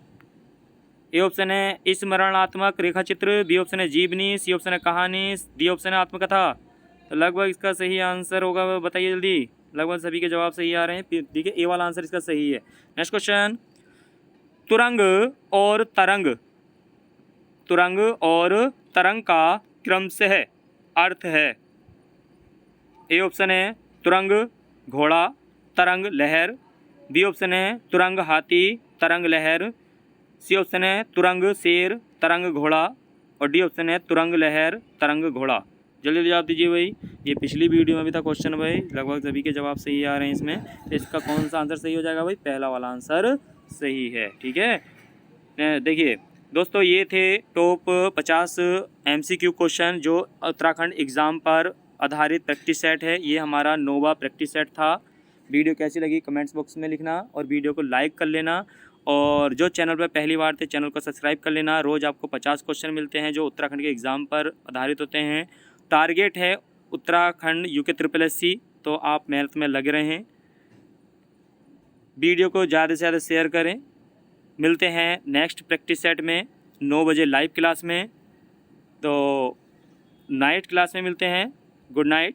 ए ऑप्शन है स्मरणात्मक रेखा चित्र, बी ऑप्शन है जीवनी, सी ऑप्शन है कहानी, डी ऑप्शन है आत्मकथा। तो लगभग इसका सही आंसर होगा, बताइए जल्दी, लगभग सभी के जवाब सही आ रहे हैं। देखिए ए वाला आंसर इसका सही है। नेक्स्ट क्वेश्चन, तुरंग और तरंग, तुरंग और तरंग का क्रमशः अर्थ है। ए ऑप्शन है तुरंग घोड़ा तरंग लहर, बी ऑप्शन है तुरंग हाथी तरंग लहर, सी ऑप्शन है तुरंग शेर तरंग घोड़ा, और डी ऑप्शन है तुरंग लहर तरंग घोड़ा। जल्दी जल्दी जवाब दीजिए भाई। ये पिछली वीडियो में भी था क्वेश्चन भाई, लगभग सभी के जवाब सही आ रहे हैं इसमें। तो इसका कौन सा आंसर सही हो जाएगा भाई? पहला वाला आंसर सही है। ठीक है, देखिए दोस्तों ये थे टॉप 50 MCQ क्वेश्चन जो उत्तराखंड एग्ज़ाम पर आधारित प्रैक्टिस सेट है। ये हमारा नोवा प्रैक्टिस सेट था। वीडियो कैसी लगी कमेंट्स बॉक्स में लिखना, और वीडियो को लाइक कर लेना, और जो चैनल पर पहली बार थे चैनल को सब्सक्राइब कर लेना। रोज़ आपको 50 क्वेश्चन मिलते हैं जो उत्तराखंड के एग्ज़ाम पर आधारित होते हैं। टारगेट है उत्तराखंड UK SSSC, तो आप मेहनत में लगे रहें। वीडियो को ज़्यादा से ज़्यादा शेयर करें। मिलते हैं नेक्स्ट प्रैक्टिस सेट में 9 बजे लाइव क्लास में, तो नाइट क्लास में मिलते हैं। Good night.